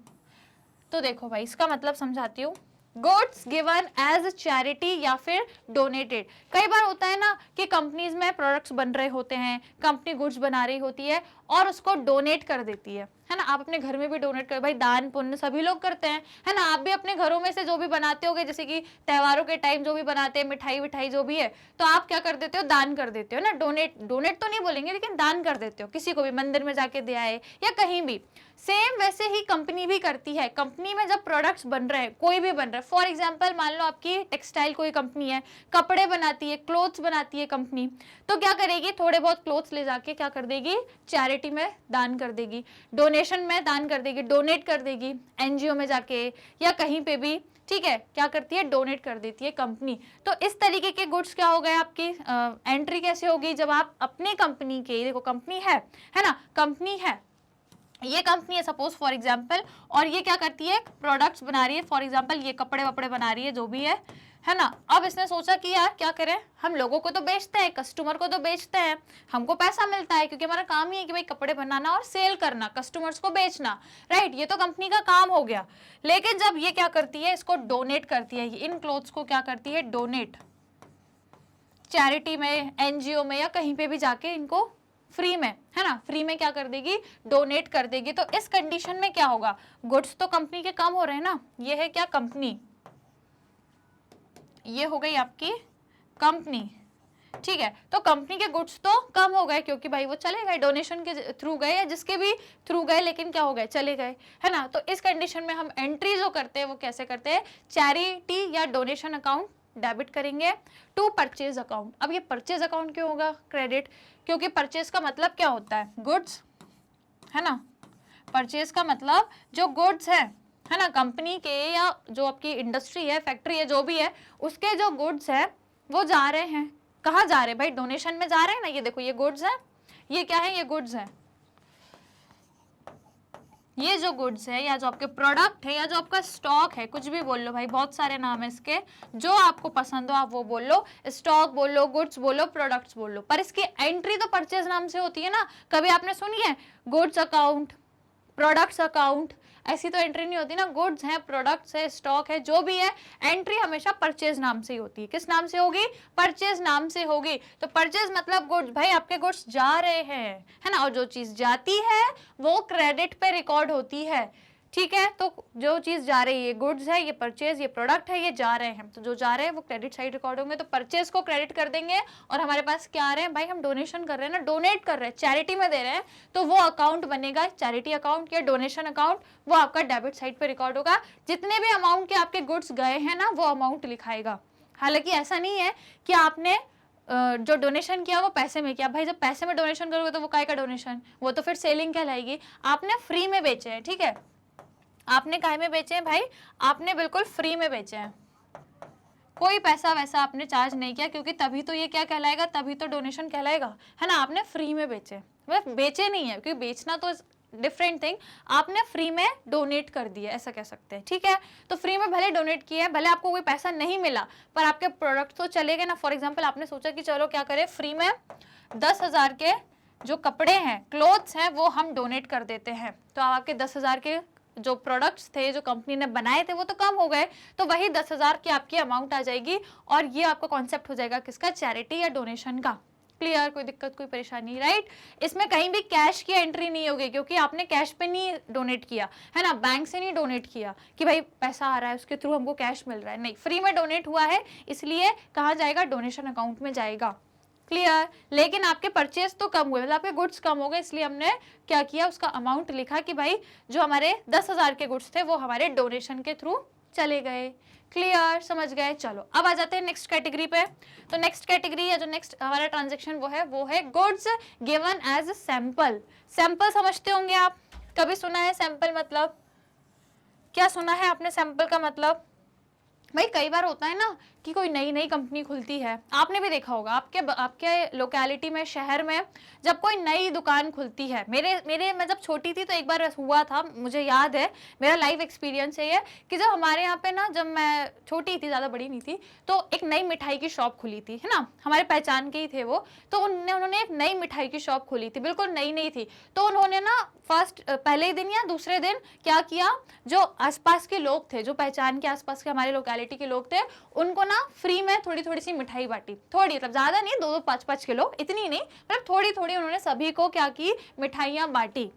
तो देखो भाई, इसका मतलब समझाती हूँ। गुड्स गिवन एज चैरिटी या फिर डोनेटेड, कई बार होता है ना कि कंपनीज में प्रोडक्ट्स बन रहे होते हैं, कंपनी गुड्स बना रही होती है और उसको डोनेट कर देती है ना। आप अपने घर में भी डोनेट कर, भाई दान पुण्य सभी लोग करते हैं, है ना। आप भी अपने घरों में से जो भी बनाते होगे, जैसे कि त्योहारों के टाइम जो भी बनाते हैं, मिठाई विठाई जो भी है, तो आप क्या कर देते हो, दान कर देते हो ना। डोनेट तो नहीं बोलेंगे, लेकिन दान कर देते हो, किसी को भी मंदिर में जाके दे आए या कहीं भी। सेम वैसे ही कंपनी भी करती है। कंपनी में जब प्रोडक्ट्स बन रहे हैं, कोई भी बन रहा है, फॉर एग्जांपल मान लो आपकी टेक्सटाइल कोई कंपनी है, कपड़े बनाती है, क्लोथ्स बनाती है कंपनी, तो क्या करेगी, थोड़े बहुत क्लोथ्स ले जाके क्या कर देगी, चैरिटी में दान कर देगी, डोनेशन में दान कर देगी, डोनेट कर देगी एनजीओ में जाके या कहीं पे भी, ठीक है। क्या करती है, डोनेट कर देती है कंपनी। तो इस तरीके के गुड्स क्या हो गए आपकी, एंट्री कैसे होगी, जब आप अपनी कंपनी के, देखो कंपनी है ना, कंपनी है, ये कंपनी है सपोज फॉर एग्जांपल, और ये क्या करती है, प्रोडक्ट्स बना रही है, फॉर एग्जांपल ये कपड़े वपड़े बना रही है, जो भी है ना। अब इसने सोचा कि यार क्या करें, हम लोगों को तो बेचते हैं, कस्टमर को तो बेचते हैं, हमको पैसा मिलता है, क्योंकि हमारा काम ही है कि भाई कपड़े बनाना और सेल करना, कस्टमर्स को बेचना, राइट। ये तो कंपनी का काम हो गया। लेकिन जब ये क्या करती है, इसको डोनेट करती है, इन क्लोथ्स को क्या करती है, डोनेट चैरिटी में, एनजीओ में या कहीं पे भी जाके इनको फ्री में, है ना, फ्री में क्या कर देगी, डोनेट कर देगी। तो इस कंडीशन में क्या होगा, गुड्स तो कंपनी के कम हो रहे हैं ना, ये है क्या, कंपनी, ये हो गई आपकी कंपनी, ठीक है। तो कंपनी के गुड्स तो कम हो गए, क्योंकि भाई वो चले गए, डोनेशन के थ्रू गए या जिसके भी थ्रू गए, लेकिन क्या हो गए, चले गए, है ना। तो इस कंडीशन में हम एंट्री जो करते हैं वो कैसे करते हैं, चैरिटी या डोनेशन अकाउंट डेबिट करेंगे टू परचेज अकाउंट। अब ये परचेज अकाउंट क्यों होगा क्रेडिट, क्योंकि परचेज का मतलब क्या होता है, गुड्स, है ना। परचेज का मतलब जो गुड्स है ना, कंपनी के या जो आपकी इंडस्ट्री है, फैक्ट्री है, जो भी है, उसके जो गुड्स है वो जा रहे हैं, कहाँ जा रहे हैं भाई, डोनेशन में जा रहे हैं ना। ये देखो ये गुड्स है, ये क्या है, ये गुड्स है, ये जो गुड्स है या जो आपके प्रोडक्ट है या जो आपका स्टॉक है, कुछ भी बोल लो भाई, बहुत सारे नाम है इसके, जो आपको पसंद हो आप वो बोल लो, स्टॉक बोल लो, गुड्स बोलो, प्रोडक्ट्स बोल लो, पर इसकी एंट्री तो परचेज नाम से होती है ना। कभी आपने सुनी है गुड्स अकाउंट, प्रोडक्ट्स अकाउंट, ऐसी तो एंट्री नहीं होती ना। गुड्स है, प्रोडक्ट्स है, स्टॉक है, जो भी है, एंट्री हमेशा परचेज नाम से ही होती है। किस नाम से होगी, परचेज नाम से होगी। तो परचेज मतलब गुड्स, भाई आपके गुड्स जा रहे हैं, है ना, और जो चीज जाती है वो क्रेडिट पे रिकॉर्ड होती है, ठीक है। तो जो चीज जा रही है, ये गुड्स है, ये परचेज, ये प्रोडक्ट है, ये जा रहे हैं, तो जो जा रहे हैं वो क्रेडिट साइड रिकॉर्ड होंगे। तो परचेज को क्रेडिट कर देंगे, और हमारे पास क्या आ रहे हैं भाई, हम डोनेशन कर रहे हैं ना, डोनेट कर रहे हैं, चैरिटी में दे रहे हैं, तो वो अकाउंट बनेगा चैरिटी अकाउंट या डोनेशन अकाउंट, वो आपका डेबिट साइड पे रिकॉर्ड होगा। जितने भी अमाउंट के आपके गुड्स गए हैं ना, वो अमाउंट लिखाएगा। हालांकि ऐसा नहीं है कि आपने जो डोनेशन किया वो पैसे में किया, भाई जब पैसे में डोनेशन करोगे तो वो काय का डोनेशन, वो तो फिर सेलिंग कहलाएगी। आपने फ्री में बेचे हैं, ठीक है, आपने काय में बेचे हैं भाई, आपने बिल्कुल फ्री में बेचे हैं, कोई पैसा वैसा आपने चार्ज नहीं किया, क्योंकि तभी तो ये क्या कहलाएगा, तभी तो डोनेशन कहलाएगा, है ना। आपने फ्री में बेचे, मतलब बेचे नहीं है, क्योंकि बेचना तो डिफरेंट थिंग, आपने फ्री में डोनेट कर दिया, ऐसा कह सकते हैं, ठीक है। तो फ्री में भले डोनेट किया है, भले आपको कोई पैसा नहीं मिला, पर आपके प्रोडक्ट तो चले गए ना। फॉर एग्जाम्पल आपने सोचा कि चलो क्या करें, फ्री में 10,000 के जो कपड़े हैं, क्लोथ्स हैं, वो हम डोनेट कर देते हैं। तो आपके 10,000 के जो प्रोडक्ट्स थे जो कंपनी ने बनाए थे वो तो कम हो गए, तो वही 10,000 की आपकी अमाउंट आ जाएगी, और ये आपका कॉन्सेप्ट हो जाएगा किसका, चैरिटी या डोनेशन का। क्लियर, कोई दिक्कत कोई परेशानी, राइट। इसमें कहीं भी कैश की एंट्री नहीं होगी क्योंकि आपने कैश पे नहीं डोनेट किया है ना, बैंक से नहीं डोनेट किया कि भाई पैसा आ रहा है उसके थ्रू हमको कैश मिल रहा है, नहीं, फ्री में डोनेट हुआ है इसलिए कहाँ जाएगा, डोनेशन अकाउंट में जाएगा, क्लियर। लेकिन आपके परचेज तो कम हुए, मतलब आपके गुड्स कम हो गए, इसलिए हमने क्या किया, उसका अमाउंट लिखा कि भाई जो हमारे 10,000 के गुड्स थे वो हमारे डोनेशन के थ्रू चले गए, क्लियर, समझ गए। चलो अब आ जाते हैं नेक्स्ट कैटेगरी पे। तो नेक्स्ट कैटेगरी या जो नेक्स्ट हमारा ट्रांजेक्शन वो है goods given as sample. Sample समझते होंगे आप, कभी सुना है सैंपल मतलब क्या सुना है आपने सैंपल का मतलब? भाई कई बार होता है ना कि कोई नई नई कंपनी खुलती है, आपने भी देखा होगा आपके लोकेलिटी में, शहर में जब कोई नई दुकान खुलती है। मेरे मैं जब छोटी थी तो एक बार हुआ था, मुझे याद है, मेरा लाइफ एक्सपीरियंस है ये कि जब हमारे यहाँ पे ना, जब मैं छोटी थी, ज़्यादा बड़ी नहीं थी, तो एक नई मिठाई की शॉप खुली थी, है ना, हमारे पहचान के ही थे वो। तो उन्होंने एक नई मिठाई की शॉप खोली थी, बिल्कुल नई नई थी। तो उन्होंने ना पहले दिन या दूसरे दिन क्या किया, जो आसपास के लोग थे, जो पहचान के आसपास के हमारे लोकेलिटी के लोग थे, उनको ना फ्री में थोड़ी थोड़ी सी मिठाई बांटी, थोड़ी, मतलब ज्यादा नहीं, 2-2, 5-5 किलो, इतनी नहीं, मतलब थोड़ी थोड़ी उन्होंने सभी को क्या की, मिठाइयाँ बांटी।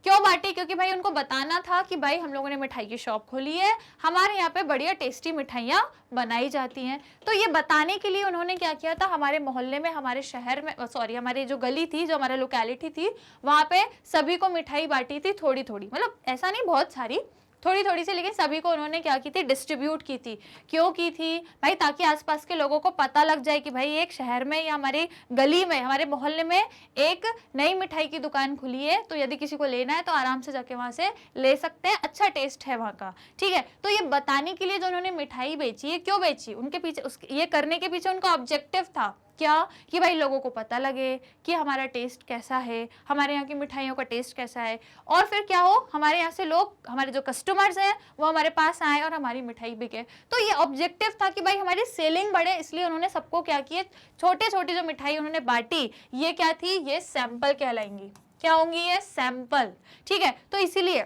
क्यों बांटी? क्योंकि भाई उनको बताना था कि भाई हम लोगों ने मिठाई की शॉप खोली है, हमारे यहाँ पे बढ़िया टेस्टी मिठाइयाँ बनाई जाती हैं। तो ये बताने के लिए उन्होंने क्या किया था, हमारे मोहल्ले में, हमारे शहर में, सॉरी हमारी जो गली थी, जो हमारा लोकेलिटी थी, वहाँ पे सभी को मिठाई बांटी थी थोड़ी थोड़ी, मतलब ऐसा नहीं बहुत सारी, थोड़ी थोड़ी सी, लेकिन सभी को उन्होंने क्या की थी, डिस्ट्रीब्यूट की थी। क्यों की थी भाई? ताकि आसपास के लोगों को पता लग जाए कि भाई एक शहर में या हमारी गली में, हमारे मोहल्ले में एक नई मिठाई की दुकान खुली है, तो यदि किसी को लेना है तो आराम से जाके वहां से ले सकते हैं, अच्छा टेस्ट है वहाँ का, ठीक है। तो ये बताने के लिए जो उन्होंने मिठाई बेची है, क्यों बेची, उनके पीछे ये करने के पीछे उनका ऑब्जेक्टिव था क्या, कि भाई लोगों को पता लगे कि हमारा टेस्ट कैसा है, हमारे यहाँ की मिठाइयों का टेस्ट कैसा है, और फिर क्या हो, हमारे यहाँ से लोग, हमारे जो कस्टमर्स हैं वो हमारे पास आए और हमारी मिठाई बिके। तो ये ऑब्जेक्टिव था कि भाई हमारी सेलिंग बढ़े, इसलिए उन्होंने सबको क्या किए, छोटे छोटे जो मिठाई उन्होंने बांटी, ये क्या थी, ये सैंपल कहलाएंगी। क्या होंगी ये? सैंपल, ठीक है। तो इसीलिए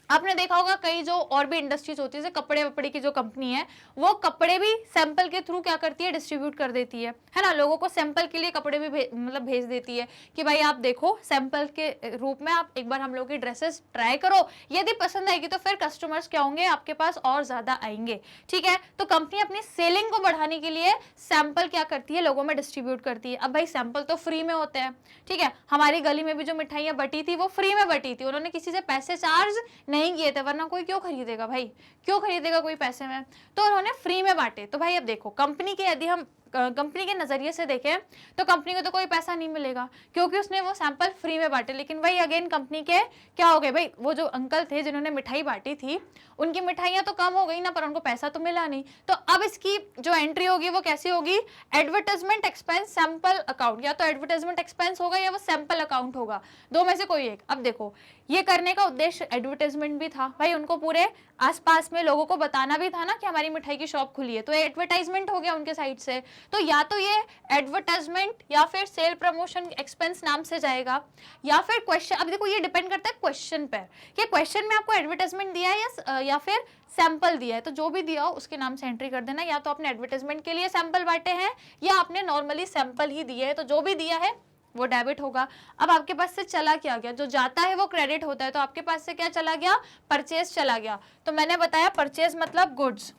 आपने देखा होगा कई जो और भी इंडस्ट्रीज होती है, जैसे कपड़े वपड़े की जो कंपनी है, वो कपड़े भी सैंपल के थ्रू क्या करती है, डिस्ट्रीब्यूट कर देती है ना, लोगों को सैंपल के लिए कपड़े भी मतलब भेज देती है कि भाई आप देखो, सैंपल के रूप में आप एक बार हम लोग की ड्रेसेस ट्राई करो, यदि पसंद आएगी तो फिर कस्टमर्स क्या होंगे, आपके पास और ज्यादा आएंगे, ठीक है। तो कंपनी अपनी सेलिंग को बढ़ाने के लिए सैंपल क्या करती है, लोगों में डिस्ट्रीब्यूट करती है। अब भाई सैंपल तो फ्री में होते हैं, ठीक है, हमारी गली में भी जो मिठाइयाँ बटी थी वो फ्री में बटी थी, उन्होंने किसी से पैसे चार्ज नहीं किए थे, वरना कोई क्यों खरीदेगा भाई, क्यों खरीदेगा कोई पैसे में, तो उन्होंने फ्री में बांटे। तो भाई अब देखो, कंपनी के यदि हम कंपनी के नजरिए से देखें तो कंपनी को तो कोई पैसा नहीं मिलेगा क्योंकि उसने वो सैंपल फ्री में बांटे। लेकिन भाई अगेन कंपनी के क्या हो गए भाई, वो जो अंकल थे जिन्होंने मिठाई बांटी थी, उनकी मिठाइयाँ तो कम हो गई ना, पर उनको पैसा तो मिला नहीं। तो अब इसकी जो एंट्री होगी वो कैसी होगी, एडवर्टाइजमेंट एक्सपेंस सैंपल अकाउंट, या तो एडवर्टाइजमेंट एक्सपेंस होगा या वो सैंपल अकाउंट होगा, दो में से कोई एक। अब देखो, ये करने का उद्देश्य एडवर्टाइजमेंट भी था भाई, उनको पूरे आसपास में लोगों को बताना भी था ना कि हमारी मिठाई की शॉप खुली है, तो एडवर्टाइजमेंट हो गया उनके साइड से। तो या तो ये एडवर्टाइजमेंट या फिर सेल प्रमोशन एक्सपेंस नाम से जाएगा, या फिर क्वेश्चन, अब देखो ये डिपेंड करता है क्वेश्चन पर, कि क्वेश्चन में आपको एडवर्टाइजमेंट दिया है या फिर सैंपल दिया है, तो जो भी दिया हो उसके नाम से एंट्री कर देना। या तो आपने एडवर्टाइजमेंट के लिए सैंपल बांटे हैं या आपने नॉर्मली सैंपल ही दिए है, तो जो भी दिया है वो डेबिट होगा। अब आपके पास से चला क्या गया, जो जाता है वो क्रेडिट होता है, तो आपके पास से क्या चला गया, परचेज चला गया। तो मैंने बताया परचेज मतलब गुड्स,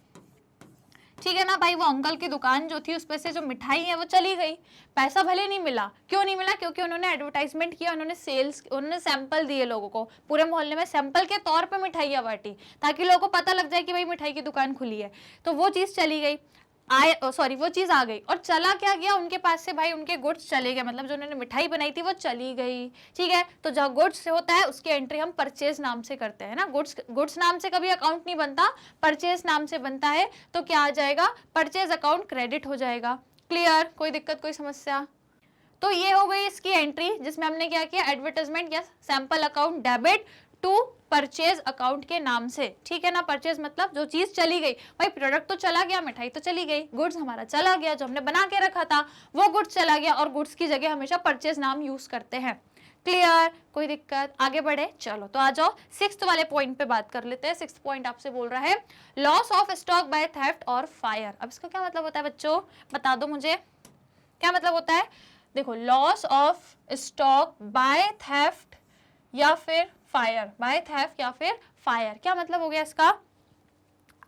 ठीक है ना भाई। वो अंकल की दुकान जो थी उसपे से जो मिठाई है वो चली गई, पैसा भले नहीं मिला, क्यों नहीं मिला, क्योंकि उन्होंने एडवर्टाइजमेंट किया, उन्होंने सैंपल दिए लोगों को, पूरे मोहल्ले में सैंपल के तौर पे मिठाइयाँ बांटी ताकि लोगों को पता लग जाए कि भाई मिठाई की दुकान खुली है। तो वो चीज़ चली गई, वो चीज आ गई, और चला क्या गया, उनके पास से भाई उनके गुड्स चले गए, मतलब जो उन्होंने मिठाई बनाई थी वो चली गई, ठीक है। तो जो गुड्स होता है उसकी एंट्री हम परचेज नाम से करते हैं ना, गुड्स नाम से कभी अकाउंट नहीं बनता, परचेज नाम से बनता है। तो क्या आ जाएगा, परचेज अकाउंट क्रेडिट हो जाएगा। क्लियर, कोई दिक्कत कोई समस्या? तो ये हो गई इसकी एंट्री, जिसमें हमने क्या किया, एडवर्टाइजमेंट या sample account debit to purchase account के नाम से, ठीक है ना। परचेज मतलब जो चीज चली गई, भाई प्रोडक्ट तो चला गया, मिठाई तो चली गई, गुड्स हमारा चला गया, जो हमने बना के रखा था वो गुड्स चला गया, और गुड्स की जगह हमेशा परचेज नाम यूज करते हैं। क्लियर, कोई दिक्कत? आगे बढ़े, चलो तो आ जाओ 6th वाले पॉइंट पे बात कर लेते हैं। 6th पॉइंट आपसे बोल रहा है loss of stock bye theft और फायर। अब इसका क्या मतलब होता है बच्चों, बता दो मुझे, क्या मतलब होता है? देखो loss of stock by theft या फिर फायर, बाय थेफ्ट या फिर फायर, क्या मतलब हो गया इसका?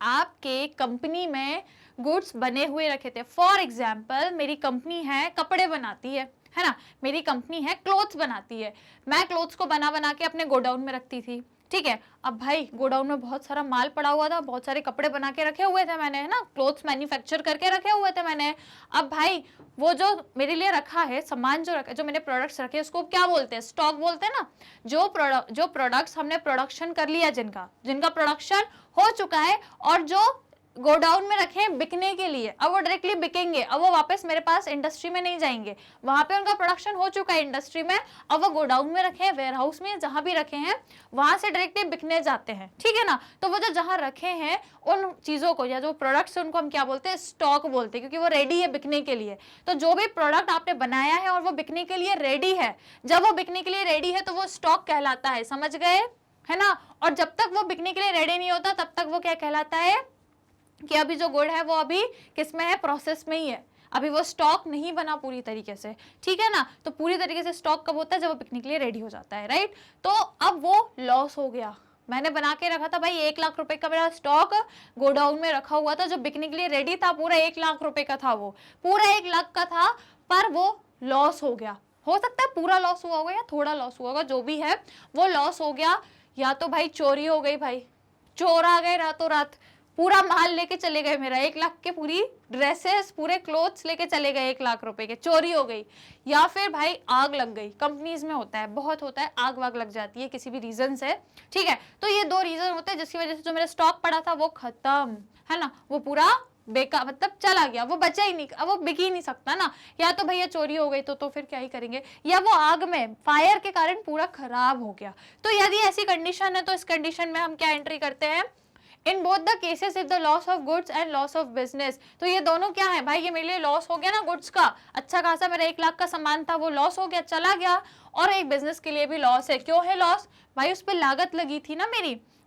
आपके कंपनी में गुड्स बने हुए रखे थे। फॉर एग्जाम्पल मेरी कंपनी है कपड़े बनाती है ना, मेरी कंपनी है क्लोथ्स बनाती है, मैं क्लोथ्स को बना बना के अपने गोडाउन में रखती थी, ठीक है। अब भाई गोडाउन में बहुत सारा माल पड़ा हुआ था, बहुत सारे कपड़े बना के रखे हुए थे मैंने, है ना, क्लोथ्स मैन्युफैक्चर करके रखे हुए थे मैंने। अब भाई वो जो मेरे लिए रखा है सामान, जो रखा, जो मैंने प्रोडक्ट्स रखे, उसको क्या बोलते हैं? स्टॉक बोलते हैं ना। जो प्रोडक्ट्स हमने प्रोडक्शन कर लिया, जिनका प्रोडक्शन हो चुका है और जो गोडाउन में रखे हैं बिकने के लिए, अब वो डायरेक्टली बिकेंगे, अब वो वापस मेरे पास इंडस्ट्री में नहीं जाएंगे, वहां पे उनका प्रोडक्शन हो चुका है इंडस्ट्री में, अब वो गोडाउन में रखे हैं, वेयर हाउस में, जहां भी रखे हैं वहां से डायरेक्टली बिकने जाते हैं, ठीक है ना। तो वो जो जहां रखे हैं उन चीजों को या जो प्रोडक्ट्स उनको हम क्या बोलते हैं? स्टॉक बोलते हैं, क्योंकि वो रेडी है बिकने के लिए। तो जो भी प्रोडक्ट आपने बनाया है और वो बिकने के लिए रेडी है, जब वो बिकने के लिए रेडी है तो वो स्टॉक कहलाता है, समझ गए, है ना। और जब तक वो बिकने के लिए रेडी नहीं होता तब तक वो क्या कहलाता है कि अभी जो गुड है वो अभी किस में है? प्रोसेस में ही है, अभी वो स्टॉक नहीं बना पूरी तरीके से, ठीक है ना। तो पूरी तरीके से स्टॉक कब होता है? जब वो बिकने के लिए रेडी हो जाता है, राइट। तो अब वो लॉस हो गया, मैंने बना के रखा था भाई 1 लाख रुपए का मेरा स्टॉक गोडाउन में रखा हुआ था, जो बिकने के लिए रेडी था, पूरा 1 लाख रुपए का था, वो पूरा 1 लाख का था, पर वो लॉस हो गया। हो सकता है पूरा लॉस हुआ होगा या थोड़ा लॉस हुआ होगा, जो भी है वो लॉस हो गया। या तो भाई चोरी हो गई, भाई चोर आ गए रातों रात, पूरा माल लेके चले गए, मेरा 1 लाख के पूरी ड्रेसेस, पूरे क्लोथ्स लेके चले गए 1 लाख रुपए के, चोरी हो गई। या फिर भाई आग लग गई, कंपनीज में होता है, बहुत होता है, आग वाग लग जाती है किसी भी रीजन से, ठीक है। तो ये 2 रीजन होते हैं जिसकी वजह से जो मेरा स्टॉक पड़ा था वो खत्म, है ना, वो पूरा बेकार, मतलब चला गया, वो बचा ही नहीं, अब वो बिक ही नहीं सकता ना। या तो भैया चोरी हो गई तो फिर क्या ही करेंगे, या वो आग में फायर के कारण पूरा खराब हो गया। तो यदि ऐसी कंडीशन है तो इस कंडीशन में हम क्या एंट्री करते हैं? In both the cases if the loss of goods and loss of business. तो ये दोनों क्या है भाई? ये मेरे लिए लॉस हो गया ना गुड्स का, अच्छा खासा मेरा 1 लाख का सामान था वो लॉस हो गया, चला गया। और एक बिजनेस के लिए भी लॉस है। क्यों है लॉस? भाई उस पर लागत लगी थी ना,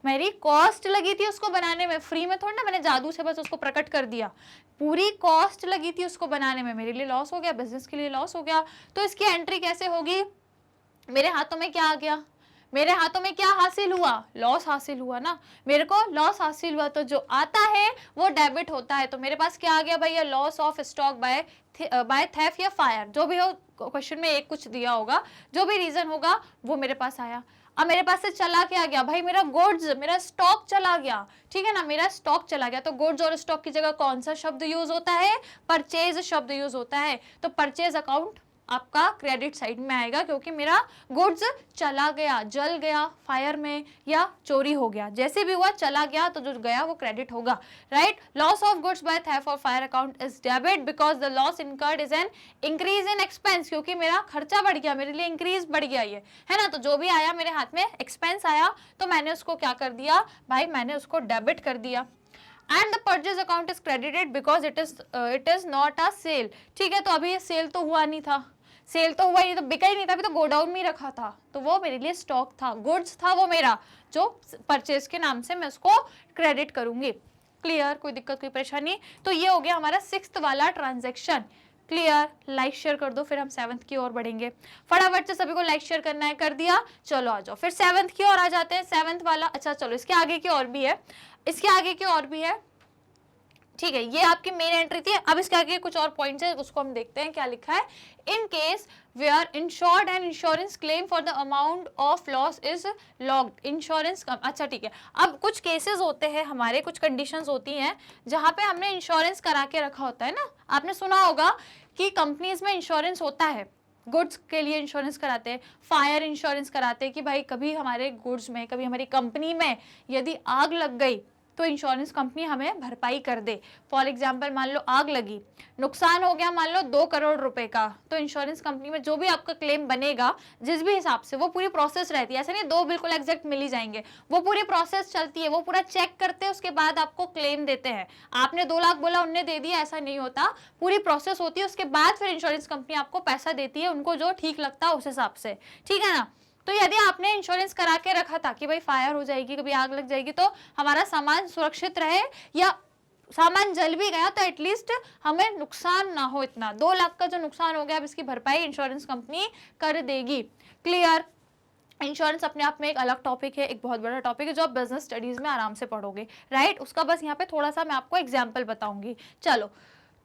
मेरी कॉस्ट लगी थी उसको बनाने में, फ्री में थोड़ा ना मैंने जादू से बस उसको प्रकट कर दिया, पूरी कॉस्ट लगी थी उसको बनाने में, मेरे लिए लॉस हो गया, बिजनेस के लिए लॉस हो गया। तो इसकी एंट्री कैसे होगी? मेरे हाथों में क्या आ गया? मेरे हाथों में क्या हासिल हुआ? लॉस हासिल हुआ ना, मेरे को लॉस हासिल हुआ, तो जो आता है वो डेबिट होता है। तो मेरे पास क्या आ गया भैया? Loss of stock by theft या फायर, जो भी हो, क्वेश्चन में एक कुछ दिया होगा, जो भी रीजन होगा वो मेरे पास आया। अब मेरे पास से चला क्या गया भाई? मेरा गुड्स, मेरा स्टॉक चला गया, ठीक है ना, मेरा स्टॉक चला गया। तो गुड्स और स्टॉक की जगह कौन सा शब्द यूज होता है? परचेज शब्द यूज होता है। तो परचेज अकाउंट आपका क्रेडिट साइड में आएगा, क्योंकि मेरा गुड्स चला गया, जल गया फायर में या चोरी हो गया, जैसे भी हुआ चला गया, तो जो गया वो क्रेडिट होगा, right. Loss of goods by theft और fire account is debit because the loss incurred is an increase in expense, क्योंकि मेरा खर्चा बढ़ गया, मेरे लिए इंक्रीज बढ़ गया ये, है ना। तो जो भी आया मेरे हाथ में एक्सपेंस आया, तो मैंने उसको क्या कर दिया भाई? मैंने उसको डेबिट कर दिया। And the purchase account is credited because it is not a sale, ठीक है। तो अभी ये सेल तो हुआ नहीं था, सेल तो हुआ ही, तो बिका ही नहीं था, अभी तो गोडाउन में ही रखा था, तो वो मेरे लिए स्टॉक था, गुड्स था वो मेरा, जो परचेज के नाम से मैं उसको क्रेडिट करूंगी। क्लियर? कोई दिक्कत, कोई परेशानी? तो ये हो गया हमारा 6th वाला ट्रांजैक्शन। क्लियर? लाइक शेयर कर दो, फिर हम 7th की ओर बढ़ेंगे। फटाफट से सभी को लाइक शेयर करना है, कर दिया? चलो आ जाओ, फिर 7th की ओर आ जाते हैं। 7th वाला, अच्छा चलो इसके आगे की और भी है, इसके आगे की और भी है, ठीक है। ये आपकी मेन एंट्री थी। अब इसके आगे कुछ और पॉइंट्स है, उसको हम देखते हैं क्या लिखा है। In case where insured and insurance claim for the amount of loss is lodged, insurance, अच्छा ठीक है। अब कुछ केसेस होते हैं हमारे, कुछ कंडीशंस होती हैं जहां पे हमने इंश्योरेंस करा के रखा होता है ना। आपने सुना होगा कि कंपनीज में इंश्योरेंस होता है, गुड्स के लिए इंश्योरेंस कराते हैं, फायर इंश्योरेंस कराते हैं कि भाई कभी हमारे गुड्स में, कभी हमारी कंपनी में यदि आग लग गई तो इंश्योरेंस कंपनी हमें भरपाई कर दे। फॉर एग्जाम्पल मान लो आग लगी, नुकसान हो गया मान लो 2 करोड़ रुपए का, तो इंश्योरेंस कंपनी में जो भी आपका क्लेम बनेगा जिस भी हिसाब से, वो पूरी प्रोसेस रहती है, ऐसा नहीं 2 बिल्कुल एग्जैक्ट मिल ही जाएंगे, वो पूरी प्रोसेस चलती है, वो पूरा चेक करते हैं, उसके बाद आपको क्लेम देते हैं। आपने 2 लाख बोला उनने दे दिया, ऐसा नहीं होता, पूरी प्रोसेस होती है, उसके बाद फिर इंश्योरेंस कंपनी आपको पैसा देती है, उनको जो ठीक लगता है उस हिसाब से, ठीक है ना। तो यदि आपने इंश्योरेंस करा के रखा था कि भाई फायर हो जाएगी, कभी आग लग जाएगी, तो हमारा सामान सुरक्षित रहे या सामान जल भी गया तो एटलीस्ट हमें नुकसान ना हो इतना। 2 लाख का जो नुकसान हो गया अब इसकी भरपाई इंश्योरेंस कंपनी कर देगी। क्लियर? इंश्योरेंस अपने आप में एक अलग टॉपिक है, एक बहुत बड़ा टॉपिक है जो आप बिजनेस स्टडीज में आराम से पढ़ोगे, राइट। उसका बस यहाँ पे थोड़ा सा मैं आपको एग्जाम्पल बताऊंगी। चलो,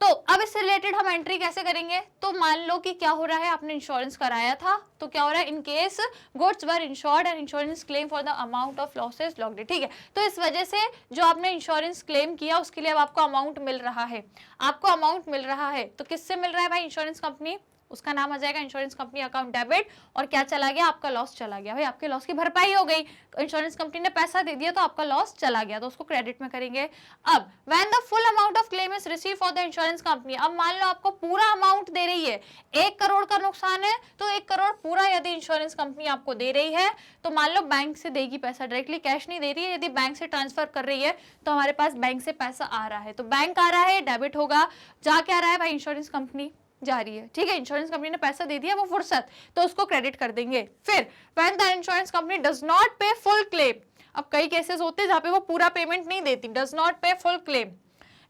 तो अब इससे रिलेटेड हम एंट्री कैसे करेंगे? तो मान लो कि क्या हो रहा है, आपने इंश्योरेंस कराया था, तो क्या हो रहा है, in case goods were insured and insurance claim for the amount of losses logged, ठीक है। तो इस वजह से जो आपने इंश्योरेंस क्लेम किया उसके लिए अब आपको अमाउंट मिल रहा है, आपको अमाउंट मिल रहा है। तो किससे मिल रहा है भाई? इंश्योरेंस कंपनी, उसका नाम आ जाएगा इंश्योरेंस कंपनी अकाउंट डेबिट, और क्या चला गया? आपका लॉस चला गया। भाई आपके लॉस की भरपाई हो गई, इंश्योरेंस कंपनी ने पैसा दे दिया तो आपका लॉस चला गया, तो उसको क्रेडिट में करेंगे। अब when the full amount of claim is receive for the insurance company, अब मान लो आपको पूरा अमाउंट दे रही है, 1 करोड़ का नुकसान है तो 1 करोड़ पूरा यदि इंश्योरेंस कंपनी आपको दे रही है, तो मान लो बैंक से देगी पैसा, डायरेक्टली कैश नहीं दे रही है, यदि बैंक से ट्रांसफर कर रही है तो हमारे पास बैंक से पैसा आ रहा है, तो बैंक आ रहा है, डेबिट होगा, जा क्या रहा है भाई? इंश्योरेंस कंपनी जा रही है, ठीक है। इंश्योरेंस कंपनी ने पैसा दे दिया वो फुर्सत, तो उसको क्रेडिट कर देंगे। फिर when the insurance company does not पे फुल क्लेम, अब कई केसेस होते हैं जहां पे वो पूरा पेमेंट नहीं देती, डज नॉट पे फुल क्लेम।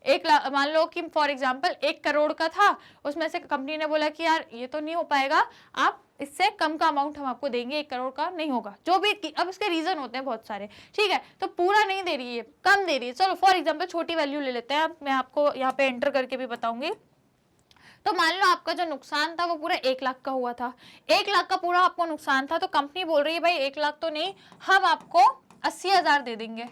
1 लाख मान लो कि फॉर एग्जांपल 1 करोड़ का था, उसमें से कंपनी ने बोला कि यार ये तो नहीं हो पाएगा, आप इससे कम का अमाउंट हम आपको देंगे, 1 करोड़ का नहीं होगा, जो भी, अब इसके रीजन होते हैं बहुत सारे, ठीक है। तो पूरा नहीं दे रही है, कम दे रही है, चलो फॉर एग्जाम्पल छोटी वैल्यू ले लेते हैं, मैं आपको यहाँ पे एंटर करके भी बताऊंगी। तो मान लो आपका जो नुकसान था वो पूरा 1 लाख का हुआ था, 1 लाख का पूरा आपको नुकसान था, तो कंपनी बोल रही है भाई 1 लाख तो नहीं, हम आपको 80,000 दे देंगे,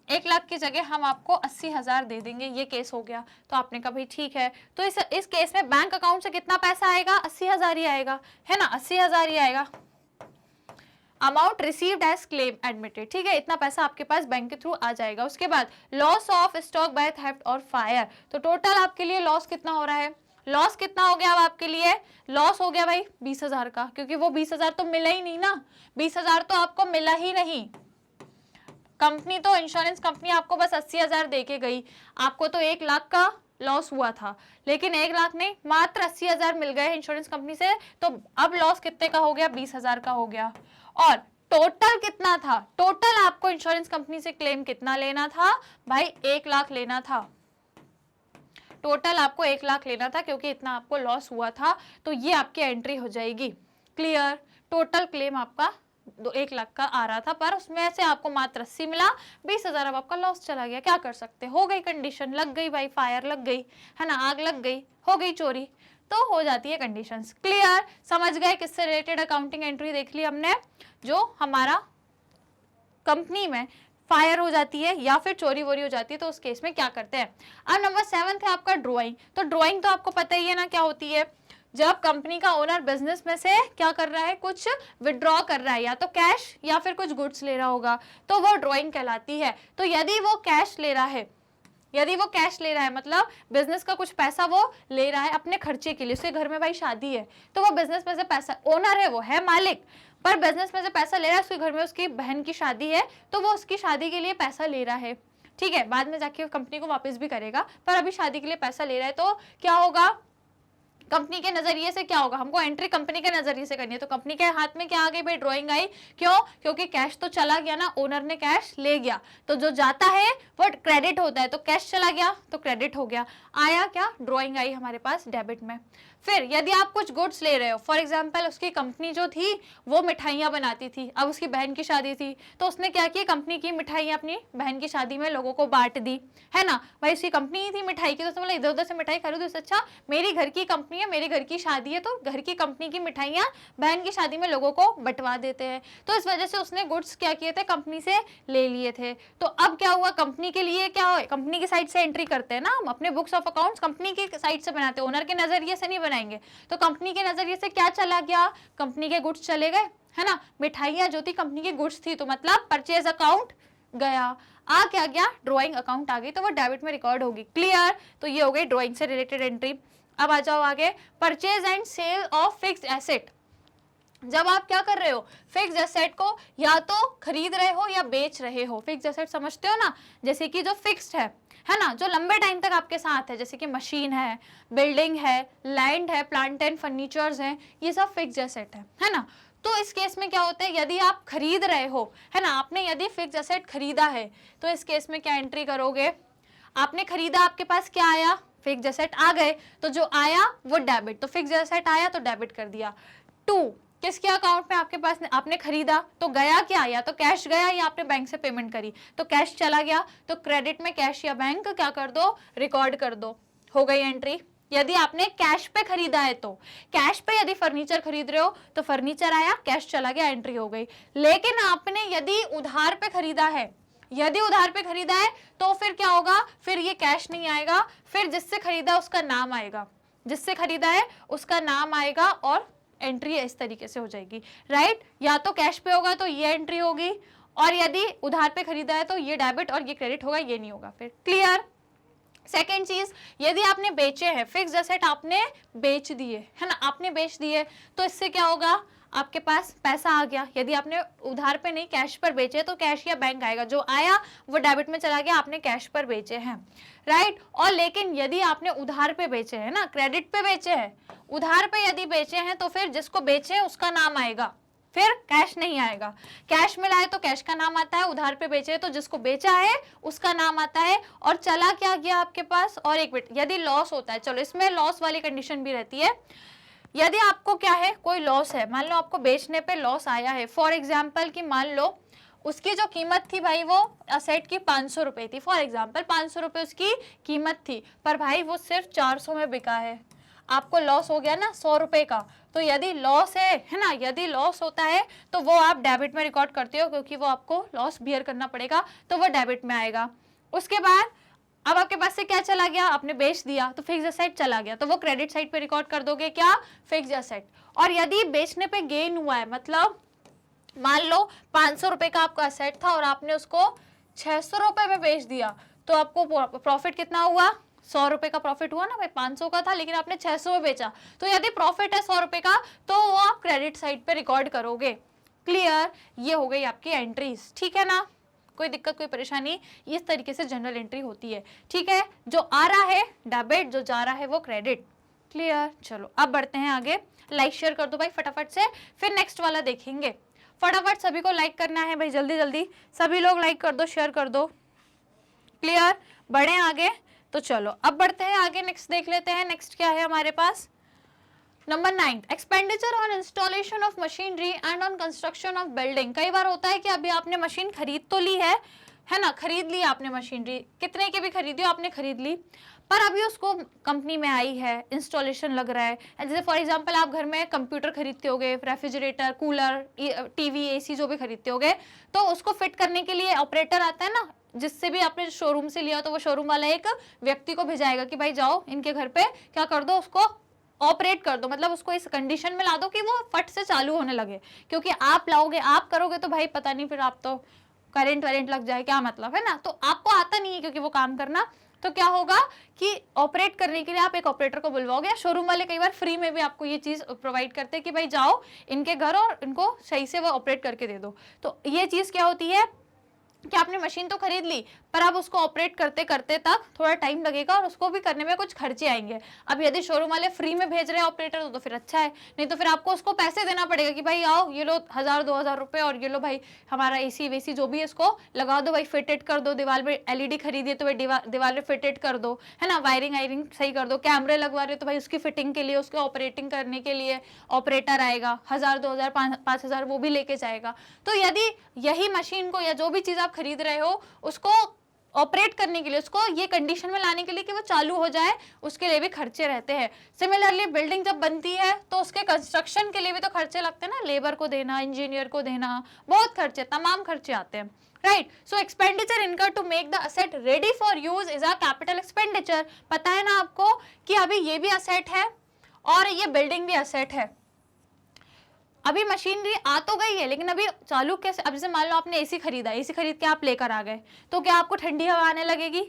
1 लाख की जगह हम आपको 80,000 दे देंगे, ये केस हो गया। तो आपने कहा भाई ठीक है, तो इस केस में बैंक अकाउंट से कितना पैसा आएगा? 80,000 ही आएगा, है ना, 80,000 ही आएगा। Amount received as claim admitted, ठीक है, इतना पैसा आपके पास बैंक के थ्रू आ जाएगा। उसके बाद loss of stock bye theft और फायर, तो टोटल आपके लिए लॉस कितना हो रहा है? लॉस कितना हो गया? अब आपके लिए लॉस हो गया भाई 20,000 का, क्योंकि वो 20,000 तो मिला ही नहीं ना, 20,000 तो आपको मिला ही नहीं। कंपनी तो इंश्योरेंस कंपनी आपको बस 80,000 दे के गई, आपको तो 1 लाख का लॉस हुआ था, लेकिन 1 लाख नहीं, मात्र 80,000 मिल गए इंश्योरेंस कंपनी से, तो अब लॉस कितने का हो गया? 20,000 का हो गया। और टोटल कितना था? टोटल आपको इंश्योरेंस कंपनी से क्लेम कितना लेना था भाई? 1 लाख लेना था, टोटल आपको 1 लाख लेना था, क्योंकि इतना आपको लॉस हुआ था, तो ये आपकी एंट्री हो जाएगी। क्लियर? टोटल क्लेम आपका 1 लाख का आ रहा था, पर उसमें से आपको मात्र 80 मिला, 20,000 अब आपका लॉस चला गया, क्या कर सकते? हो गई कंडीशन, लग गई भाई, फायर लग गई, है ना, आग लग गई, हो गई चोरी, तो हो जाती है कंडीशंस। क्लियर? समझ गए किससे रिलेटेड अकाउंटिंग एंट्री देख ली हमने, जो हमारा कंपनी में फायर हो जाती है या फिर चोरी वोरी हो जाती है, तो उस केस में क्या करते हैं। अब नंबर 7 है आपका ड्राइंग। तो ड्राइंग तो आपको पता ही है ना क्या होती है, जब कंपनी का ओनर बिजनेस में से क्या कर रहा है, कुछ विड्रॉ कर रहा है, या तो कैश या फिर कुछ गुड्स ले रहा होगा, तो वो ड्राइंग कहलाती है। तो यदि वो कैश ले रहा है, यदि वो कैश ले रहा है मतलब बिजनेस का कुछ पैसा वो ले रहा है अपने खर्चे के लिए, उसके घर में भाई शादी है, तो वो बिजनेस में से पैसा, ओनर है, वो है मालिक, पर बिजनेस में से पैसा ले रहा है, उसके घर में उसकी बहन की शादी है, तो वो उसकी शादी के लिए पैसा ले रहा है, ठीक है, बाद में जाके कंपनी को वापस भी करेगा, पर अभी शादी के लिए पैसा ले रहा है, तो क्या होगा, कंपनी के नजरिए से क्या होगा, हमको एंट्री कंपनी के नजरिए से करनी है, तो कंपनी के हाथ में क्या आ गई भाई, ड्राइंग आई। क्यों? क्योंकि कैश तो चला गया ना, ओनर ने कैश ले गया, तो जो जाता है वो क्रेडिट होता है, तो कैश चला गया तो क्रेडिट हो गया, आया क्या, ड्राइंग आई हमारे पास डेबिट में। फिर यदि आप कुछ गुड्स ले रहे हो, फॉर एग्जाम्पल उसकी कंपनी जो थी वो मिठाइयाँ बनाती थी, अब उसकी बहन की शादी थी, तो उसने क्या किया, कंपनी की मिठाइयाँ अपनी बहन की शादी में लोगों को बांट दी, है ना, भाई उसकी कंपनी ही थी मिठाई की, तो उसने बोला इधर उधर से मिठाई खरीदो, इससे अच्छा मेरी घर की कंपनी है, मेरे घर की शादी है, तो घर की कंपनी की मिठाइयाँ बहन की शादी में लोगों को बंटवा देते हैं, तो इस वजह से उसने गुड्स क्या किए थे, कंपनी से ले लिए थे। तो अब क्या हुआ, कंपनी के लिए क्या हो, कंपनी की साइड से एंट्री करते हैं ना हम, अपने बुक्स ऑफ अकाउंट्स कंपनी की साइड से बनाते हैं, ओनर के नजरिए से नहीं बनाएंगे, तो कंपनी के नजरिए से क्या चला गया, कंपनी के गुड्स चले गए, है ना, मिठाइयाँ जो थी कंपनी की गुड्स थी, तो मतलब परचेज अकाउंट गया, आ क्या गया, ड्राइंग अकाउंट आ गई, तो वो डेबिट में रिकॉर्ड होगी। क्लियर? तो ये हो गई ड्राइंग से रिलेटेड एंट्री। अब आ जाओ आगे, purchase and sale of fixed asset. जब आप क्या कर रहे हो, फिक्स्ड एसेट को या तो खरीद रहे हो या बेच रहे हो, फिक्स्ड एसेट समझते हो ना, जैसे कि जो फिक्स्ड है ना, जो लंबे टाइम तक आपके साथ है, जैसे कि मशीन है, बिल्डिंग है, लैंड है, प्लांट एंड फर्नीचर्स हैं, ये सब फिक्स्ड एसेट है ना। तो इस केस में क्या होता है, यदि आप खरीद रहे हो, है ना, आपने यदि फिक्स्ड एसेट खरीदा है, तो इस केस में क्या एंट्री करोगे, आपने खरीदा, आपके पास क्या आया, फिक्स्ड एसेट आ गए, तो जो आया वो डेबिट, तो फिक्स्ड एसेट आया तो डेबिट कर दिया। 2, किसके अकाउंट में आपके पास, आपने खरीदा तो गया क्या, या तो कैश गया या आपने बैंक से पेमेंट करी, तो कैश चला गया, तो क्रेडिट में कैश या बैंक क्या कर दो, रिकॉर्ड कर दो, हो गई एंट्री। यदि आपने कैश पे खरीदा है तो कैश पे, यदि फर्नीचर खरीद रहे हो तो फर्नीचर आया, कैश चला गया, एंट्री हो गई। लेकिन आपने यदि उधार पे खरीदा है, यदि उधार पे खरीदा है तो फिर क्या होगा, फिर ये कैश नहीं आएगा, फिर जिससे खरीदा उसका नाम आएगा, जिससे खरीदा है उसका नाम आएगा और एंट्री इस तरीके से हो जाएगी, राइट। या तो कैश पे होगा तो ये एंट्री होगी, और यदि उधार पे खरीदा है तो ये डेबिट और ये क्रेडिट होगा, ये नहीं होगा फिर। क्लियर। सेकेंड चीज, यदि आपने बेचे हैं, फिक्स्ड एसेट आपने बेच दिए है ना, आपने बेच दिए, तो इससे क्या होगा, आपके पास पैसा आ गया। यदि आपने उधार पे नहीं कैश पर बेचे तो कैश या बैंक आएगा, जो आया वो डेबिट में चला गया, आपने कैश पर बेचे हैं, राइट। और लेकिन यदि आपने उधार पे बेचे हैं ना, क्रेडिट पे बेचे हैं, उधार पे यदि बेचे हैं तो फिर जिसको बेचे उसका नाम आएगा, फिर कैश नहीं आएगा। कैश मिला है तो कैश का नाम आता है, उधार पे बेचे तो जिसको बेचा है उसका नाम आता है, और चला क्या गया आपके पास। और एक मिनट, यदि लॉस होता है, चलो इसमें लॉस वाली कंडीशन भी रहती है। यदि आपको क्या है, कोई लॉस है, मान लो आपको बेचने पे लॉस आया है, फॉर एग्जाम्पल कि मान लो उसकी जो कीमत थी भाई वो असेट की 500 रुपए थी, फॉर एग्जाम्पल 500 रुपए उसकी कीमत थी, पर भाई वो सिर्फ 400 में बिका है, आपको लॉस हो गया ना 100 रुपए का। तो यदि लॉस है ना, यदि लॉस होता है तो वो आप डेबिट में रिकॉर्ड करते हो, क्योंकि वो आपको लॉस बियर करना पड़ेगा, तो वो डेबिट में आएगा। उसके बाद अब आपके पास से क्या चला गया, आपने बेच दिया तो फिक्स्ड एसेट चला गया, तो वो क्रेडिट साइड पे रिकॉर्ड कर दोगे, क्या, फिक्स्ड एसेट। और यदि बेचने पे गेन हुआ है, मतलब मान लो 500 रुपए का आपका एसेट था और आपने उसको 600 रुपए में बेच दिया, तो आपको प्रॉफिट कितना हुआ, 100 रुपए का प्रॉफिट हुआ ना भाई, 500 का था लेकिन आपने 600 में बेचा, तो यदि प्रॉफिट है 100 रुपए का तो वो आप क्रेडिट साइड पे रिकॉर्ड करोगे। क्लियर। ये हो गई आपकी एंट्रीज, ठीक है ना, कोई दिक्कत कोई परेशानी, इस तरीके से जनरल एंट्री होती है, ठीक है। जो आ रहा है डेबिट, जो जा रहा है वो क्रेडिट। क्लियर। चलो अब बढ़ते हैं आगे, लाइक शेयर कर दो भाई फटाफट से, फिर नेक्स्ट वाला देखेंगे। फटाफट सभी को लाइक करना है भाई, जल्दी जल्दी सभी लोग लाइक कर दो, शेयर कर दो। क्लियर। बढ़े आगे, तो चलो अब बढ़ते हैं आगे, नेक्स्ट देख लेते हैं। नेक्स्ट क्या है हमारे पास, number 9, expenditure on installation of machinery and on construction of building. कई बार होता है कि अभी आपने मशीन खरीद तो ली है ना, खरीद ली आपने मशीनरी, कितने की भी खरीदी हो आपने खरीद ली, पर अभी उसको कंपनी में आई है, इंस्टॉलेशन लग रहा है। जैसे फॉर एग्जांपल आप घर में कंप्यूटर खरीदते होगे, रेफ्रिजरेटर, कूलर, टीवी, एसी जो भी खरीदते होगे, तो उसको फिट करने के लिए ऑपरेटर आता है ना, जिससे भी आपने शोरूम से लिया तो वो शोरूम वाला एक व्यक्ति को भेजाएगा कि भाई जाओ इनके घर पे क्या कर दो, उसको ऑपरेट कर दो, मतलब उसको इस कंडीशन में ला दो कि वो फट से चालू होने लगे। क्योंकि आप लाओगे, आप करोगे तो भाई पता नहीं फिर आप तो करंट वरेंट लग जाए, क्या मतलब है ना, तो आपको आता नहीं है क्योंकि वो काम करना, तो क्या होगा कि ऑपरेट करने के लिए आप एक ऑपरेटर को बुलवाओगे। शोरूम वाले कई बार फ्री में भी आपको ये चीज प्रोवाइड करते हैं कि भाई जाओ इनके घर और इनको सही से वो ऑपरेट करके दे दो। तो ये चीज क्या होती है कि आपने मशीन तो खरीद ली, पर अब उसको ऑपरेट करते करते तक थोड़ा टाइम लगेगा और उसको भी करने में कुछ खर्चे आएंगे। अब यदि शोरूम वाले फ्री में भेज रहे हैं ऑपरेटर तो फिर अच्छा है, नहीं तो फिर आपको उसको पैसे देना पड़ेगा कि भाई आओ ये लो 1000-2000 रुपए, और ये लो भाई हमारा एसी वेसी जो भी है इसको लगा दो भाई, फिटेड कर दो, दीवार में एलईडी खरीदिए तो भाई दीवार में फिटेड कर दो, है ना, वायरिंग सही कर दो, कैमरे लगवा रहे हो तो भाई उसकी फिटिंग के लिए, उसके ऑपरेटिंग करने के लिए ऑपरेटर आएगा, 1000-2000 5000 वो भी लेके जाएगा। तो यदि यही मशीन को या जो भी चीज आप खरीद रहे हो उसको ऑपरेट करने के लिए, उसको ये कंडीशन में लाने के लिए कि वो चालू हो जाए, उसके लिए भी खर्चे रहते हैं। सिमिलरली बिल्डिंग जब बनती है तो उसके कंस्ट्रक्शन के लिए भी तो खर्चे लगते हैं ना, लेबर को देना, इंजीनियर को देना, बहुत खर्चे, तमाम खर्चे आते हैं, right. So expenditure incurred to make the asset ready for use is a capital expenditure. पता है ना आपको कि अभी ये भी असेट है और ये बिल्डिंग भी असेट है। अभी मशीनरी आ तो गई है लेकिन अभी चालू कैसे, अब जैसे मान लो आपने एसी खरीदा, एसी खरीद के आप लेकर आ गए, तो क्या आपको ठंडी हवा आने लगेगी,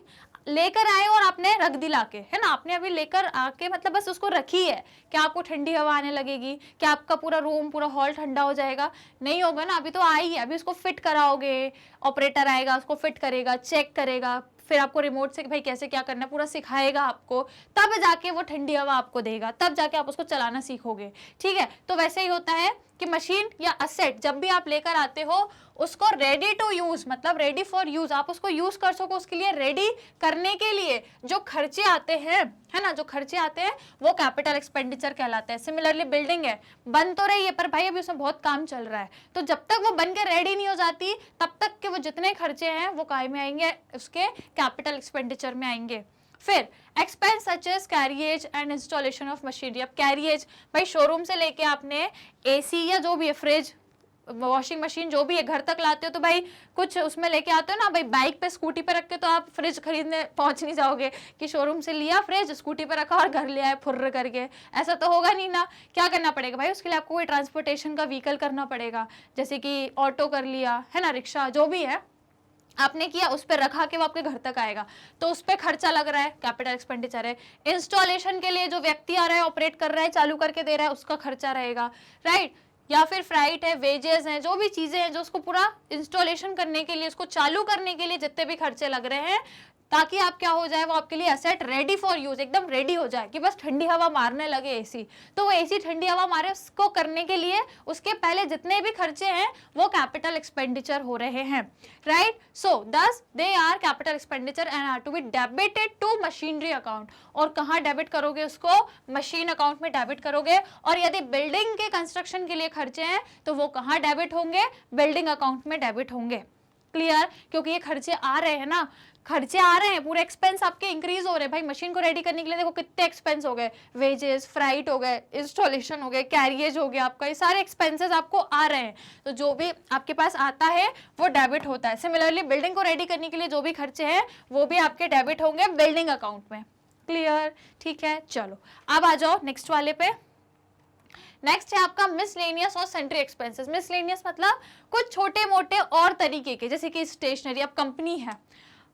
लेकर आए और आपने रख दी लाके, है ना, आपने अभी लेकर आके मतलब बस उसको रखी है, क्या आपको ठंडी हवा आने लगेगी, क्या आपका पूरा रूम पूरा हॉल ठंडा हो जाएगा, नहीं होगा ना, अभी तो आई है, अभी उसको फिट कराओगे, ऑपरेटर आएगा उसको फिट करेगा, चेक करेगा, फिर आपको रिमोट से भाई कैसे क्या करना है पूरा सिखाएगा आपको, तब जाके वो ठंडी हवा आपको देगा, तब जाके आप उसको चलाना सीखोगे, ठीक है। तो वैसे ही होता है कि मशीन या असेट जब भी आप लेकर आते हो उसको रेडी टू यूज, मतलब रेडी फॉर यूज, आप उसको यूज कर सको, उसके लिए रेडी करने के लिए जो खर्चे आते हैं, है ना, जो खर्चे आते हैं वो कैपिटल एक्सपेंडिचर कहलाते हैं। सिमिलरली बिल्डिंग है, बन तो रही है पर भाई अभी उसमें बहुत काम चल रहा है, तो जब तक वो बन के रेडी नहीं हो जाती तब तक के वो जितने खर्चे हैं वो काय में आएंगे, उसके कैपिटल एक्सपेंडिचर में आएंगे। फिर expense such as carriage and installation of machinery. अब कैरिएज भाई शोरूम से लेके आपने एसी या जो भी है, फ्रिज, वॉशिंग मशीन, जो भी है घर तक लाते हो तो भाई कुछ उसमें लेके आते हो ना, भाई बाइक पे स्कूटी पे रख के तो आप फ्रिज खरीदने पहुंच नहीं जाओगे कि शोरूम से लिया फ्रिज, स्कूटी पे रखा और घर ले आए फुर्र करके, ऐसा तो होगा नहीं ना। क्या करना पड़ेगा भाई, उसके लिए आपको कोई ट्रांसपोर्टेशन का व्हीकल करना पड़ेगा, जैसे कि ऑटो कर लिया, है ना, रिक्शा, जो भी है आपने किया, उस पर रखा के वो आपके घर तक आएगा, तो उस पर खर्चा लग रहा है, कैपिटल एक्सपेंडिचर है। इंस्टॉलेशन के लिए जो व्यक्ति आ रहा है, ऑपरेट कर रहा है, चालू करके दे रहा है, उसका खर्चा रहेगा, राइट। या फिर फ्राइट है, वेजेस हैं, जो भी चीजें हैं जो उसको पूरा इंस्टॉलेशन करने के लिए, उसको चालू करने के लिए जितने भी खर्चे लग रहे हैं, ताकि आप क्या हो जाए, वो आपके लिए एसेट रेडी फॉर यूज, एकदम रेडी हो जाए कि बस ठंडी हवा मारने लगे एसी, तो वो एसी ठंडी हवा मारे, उसको करने के लिए उसके पहले जितने भी खर्चे हैं वो कैपिटल एक्सपेंडिचर हो रहे हैं, right. So thus they are capital expenditure and are to be debited to machinery account. और कहाँ डेबिट करोगे उसको, मशीन अकाउंट में डेबिट करोगे। और यदि बिल्डिंग के कंस्ट्रक्शन के लिए खर्चे हैं तो वो कहाँ डेबिट होंगे, बिल्डिंग अकाउंट में डेबिट होंगे। क्लियर, क्योंकि ये खर्चे आ रहे हैं ना, खर्चे आ रहे हैं, पूरे एक्सपेंस आपके इंक्रीज हो रहे हैं। भाई मशीन को रेडी करने के लिए देखो कितने एक्सपेंस हो गए, वेजेस, फ्राइट हो गए, इंस्टॉलेशन हो गए, कैरिएज हो गया आपका, ये सारे एक्सपेंसेस आपको आ रहे हैं, तो जो भी आपके पास आता है वो डेबिट होता है। सिमिलरली बिल्डिंग को रेडी करने के लिए जो भी खर्चे हैं वो भी आपके डेबिट होंगे बिल्डिंग अकाउंट में। क्लियर, ठीक है। चलो अब आ जाओ नेक्स्ट वाले पे। नेक्स्ट है आपका मिसलेनियस और सेंट्री एक्सपेंसेस। मिसलेनियस मतलब कुछ छोटे मोटे और तरीके के, जैसे कि स्टेशनरी, अब कंपनी है,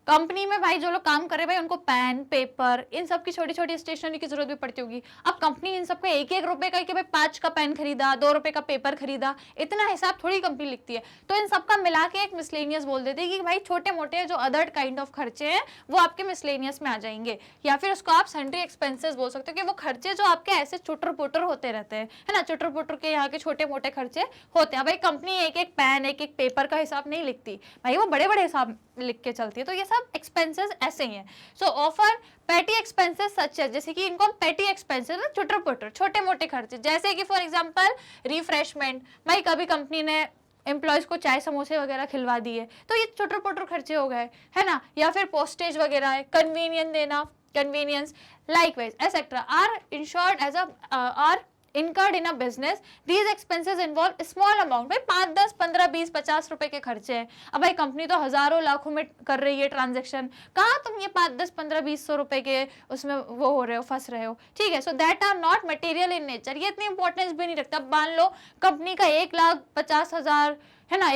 कंपनी में भाई जो लोग काम कर रहे हैं भाई उनको पेन, पेपर, इन सब की छोटी छोटी स्टेशनरी की जरूरत भी पड़ती होगी। अब कंपनी इन सबको एक एक रुपए का कि भाई 5 का पेन खरीदा, 2 रुपए का पेपर खरीदा, इतना हिसाब थोड़ी कंपनी लिखती है, तो इन सबका मिला के एक मिसलेनियस बोल देती है कि भाई छोटे मोटे जो अदर काइंड ऑफ खर्चे हैं वो आपके मिसलेनियस में आ जाएंगे। या फिर उसको आप सेंट्री एक्सपेंसेस बोल सकते हो कि वो खर्चे जो आपके ऐसे चुटर पुटर होते रहते हैं, है ना, चुटर पुटर के यहाँ के छोटे मोटे खर्चे होते हैं। भाई कंपनी एक एक पेन, एक एक पेपर का हिसाब नहीं लिखती भाई, वो बड़े बड़े हिसाब लिख के चलती है, तो ये सब एक्सपेंसेस ऐसे ही हैं। सो ऑफर पेटी एक्सपेंसेस सच है, जैसे कि इनको हम पेटी एक्सपेंसेस में चुटर पुटर छोटे मोटे खर्चे, जैसे कि फॉर एग्जांपल रिफ्रेशमेंट, भाई कभी कंपनी ने एम्प्लॉयज को चाय समोसे वगैरह खिलवा दिए, तो ये चुटर पुटर खर्चे हो गए, है ना। या फिर पोस्टेज वगैरह है, कन्वीनियंस देना, convenience, likewise etcetera are insured as are incurred in a business. These expenses involve small amount, भाई 5, 10, 15, 20, 50 रुपए के खर्चे हैं। अब भाई कंपनी तो हजारों लाखों में कर रही है ट्रांजेक्शन, कहाँ तुम ये 5, 10, 15, 20 रुपए के उसमें वो हो रहे हो, फंस रहे हो, ठीक है। So that are not material in nature, ये इतनी इंपॉर्टेंस भी नहीं रखता। अब मान लो कंपनी का 1,50,000 है ना,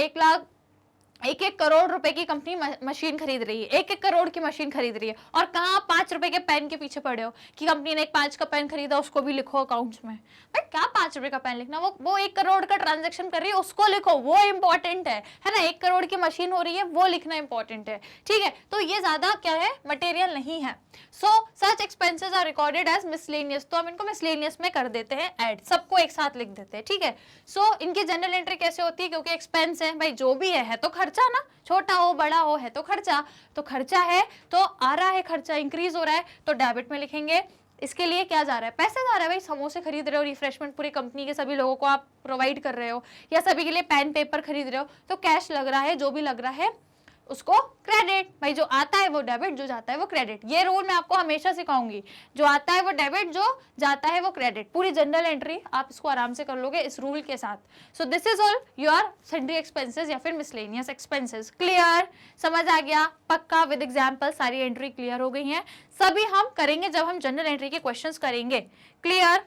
1 करोड़ रुपए की कंपनी मशीन खरीद रही है, 1 करोड़ की मशीन खरीद रही है, और कहाँ 5 रुपए के पेन के पीछे पड़े हो कि कंपनी ने एक 5 का पेन खरीदा, उसको भी लिखो अकाउंट्स में। भाई क्या 5 रुपए का पेन लिखना, वो 1 करोड़ का ट्रांजैक्शन कर रही है, उसको लिखो, वो इंपॉर्टेंट है ना। 1 करोड़ की मशीन हो रही है, वो लिखना इंपॉर्टेंट है, ठीक है। तो ये ज्यादा क्या है, मटेरियल नहीं है। So such expenses are recorded as miscellaneous, तो हम इनको मिसलेनियस में कर देते हैं ऐड, सबको एक साथ लिख देते हैं, ठीक है। सो इनकी जनरल एंट्री कैसे होती है, क्योंकि एक्सपेंस है भाई, जो भी है तो खर्चा ना, छोटा हो बड़ा हो है तो खर्चा है, तो आ रहा है खर्चा, इंक्रीज हो रहा है, तो डेबिट में लिखेंगे। इसके लिए क्या जा रहा है, पैसे जा रहा है भाई, समोसे खरीद रहे हो, रिफ्रेशमेंट पूरी कंपनी के सभी लोगों को आप प्रोवाइड कर रहे हो, या सभी के लिए पेन पेपर खरीद रहे हो, तो कैश लग रहा है, जो भी लग रहा है उसको क्रेडिट, भाई जो आता है वो डेबिट, जो जाता है वो क्रेडिट। ये रूल मैं आपको हमेशा सिखाऊंगी, जो आता है वो डेबिट, जो जाता है वो क्रेडिट। पूरी जनरल एंट्री आप इसको आराम से कर लोगे इस रूल के साथ। So this is all your sundry expenses या फिर मिसलेनियस एक्सपेंसेस। क्लियर, समझ आ गया पक्का, विद एग्जाम्पल सारी एंट्री क्लियर हो गई है। सभी हम करेंगे जब हम जनरल एंट्री के क्वेश्चंस करेंगे। Clear,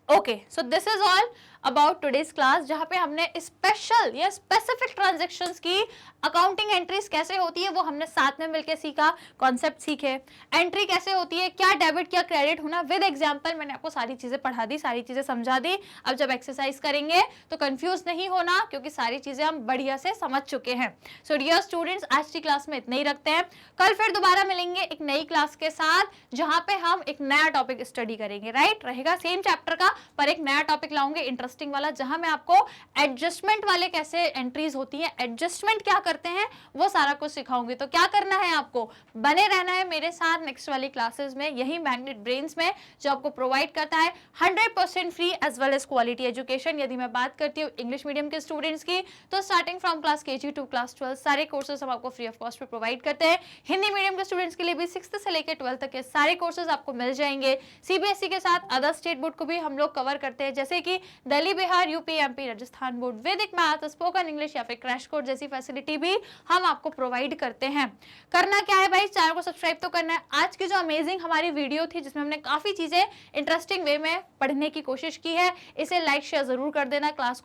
okay. So this is all about today's class, जहां पे हमने स्पेशल या स्पेसिफिक ट्रांजैक्शंस की अकाउंटिंग एंट्रीज कैसे होती है वो हमने साथ में मिलकर सीखा, कॉन्सेप्ट सीखे, एंट्री कैसे होती है, क्या डेबिट क्या क्रेडिट होना, विद एग्जांपल मैंने आपको सारी चीजें पढ़ा दी, सारी चीजें समझा दी। अब जब एक्सरसाइज करेंगे तो कंफ्यूज नहीं होना, क्योंकि सारी चीजें हम बढ़िया से समझ चुके हैं। सो डियर स्टूडेंट्स, आज की क्लास में इतना ही रखते हैं, कल फिर दोबारा मिलेंगे एक नई क्लास के साथ, जहां पे हम एक नया टॉपिक स्टडी करेंगे। राइट रहेगा सेम चैप्टर का, पर एक नया टॉपिक लाऊंगे, इंटरेस्ट इंटरेस्टिंग वाला, जहां मैं आपको एडजस्टमेंट वाले कैसे एंट्रीज होती हैं, एडजस्टमेंट क्या करते हैं, वो सारा कुछ सिखाऊंगी। तो क्या करना है, आपको बने रहना है मेरे साथ नेक्स्ट वाली क्लासेस में, यही मैग्नेट ब्रेन्स में, जो आपको प्रोवाइड करता है 100% free as well as quality education. यदि मैं बात करती हूँ इंग्लिश मीडियम के स्टूडेंट्स की, तो starting from class KG to class 12 सारे कोर्सेज हम आपको फ्री ऑफ कॉस्ट पे प्रोवाइड करते हैं। हिंदी मीडियम के स्टूडेंट्स के लिए भी 6th से लेकर 12th तक के सारे कोर्सेज आपको मिल जाएंगे। सीबीएसई के साथ अदर स्टेट बोर्ड को भी हम लोग कवर करते हैं, जैसे कि Delhi, Bihar, UP, MP, Rajasthan board, वैदिक मैथ, स्पोकन इंग्लिश या फिर क्रैश कोर्स जैसी फैसिलिटी भी हम आपको प्रोवाइड करते हैं। करना क्या है भाई, चैनल को सब्सक्राइब तो करना है। आज की जो अमेजिंग हमारी वीडियो थी, जिसमें हमने काफी चीजें इंटरेस्टिंग वे में पढ़ने की कोशिश की है, इसे लाइक शेयर जरूर कर देना। क्लास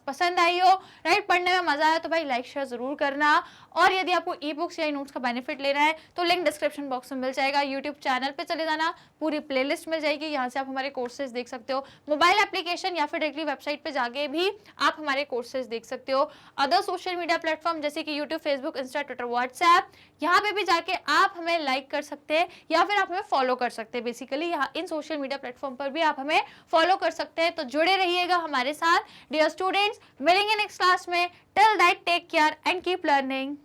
पसंद आई हो, राइट, पढ़ने में मजा आया तो भाई लाइक शेयर जरूर करना। और यदि आपको ई बुक्स या नोट्स का बेनिफिट लेना है तो लिंक डिस्क्रिप्शन बॉक्स में मिल जाएगा। यूट्यूब चैनल पे चले जाना, पूरी प्लेलिस्ट मिल जाएगी, यहाँ से आप हमारे कोर्सेज देख सकते हो। मोबाइल एप्लीकेशन या फिर डायरेक्टली वेबसाइट पे जाके भी आप हमारे कोर्सेज देख सकते हो। अदर सोशल मीडिया प्लेटफॉर्म जैसे कि YouTube, Facebook, Insta, Twitter, WhatsApp, यहाँ पे भी जाके आप हमें लाइक कर सकते हैं या फिर आप हमें फॉलो कर सकते हैं। बेसिकली यहाँ इन सोशल मीडिया प्लेटफॉर्म पर भी आप हमें फॉलो कर सकते हैं। तो जुड़े रहिएगा हमारे साथ डियर स्टूडेंट्स। मिलेंगे नेक्स्ट क्लास में। Till that take care and keep learning.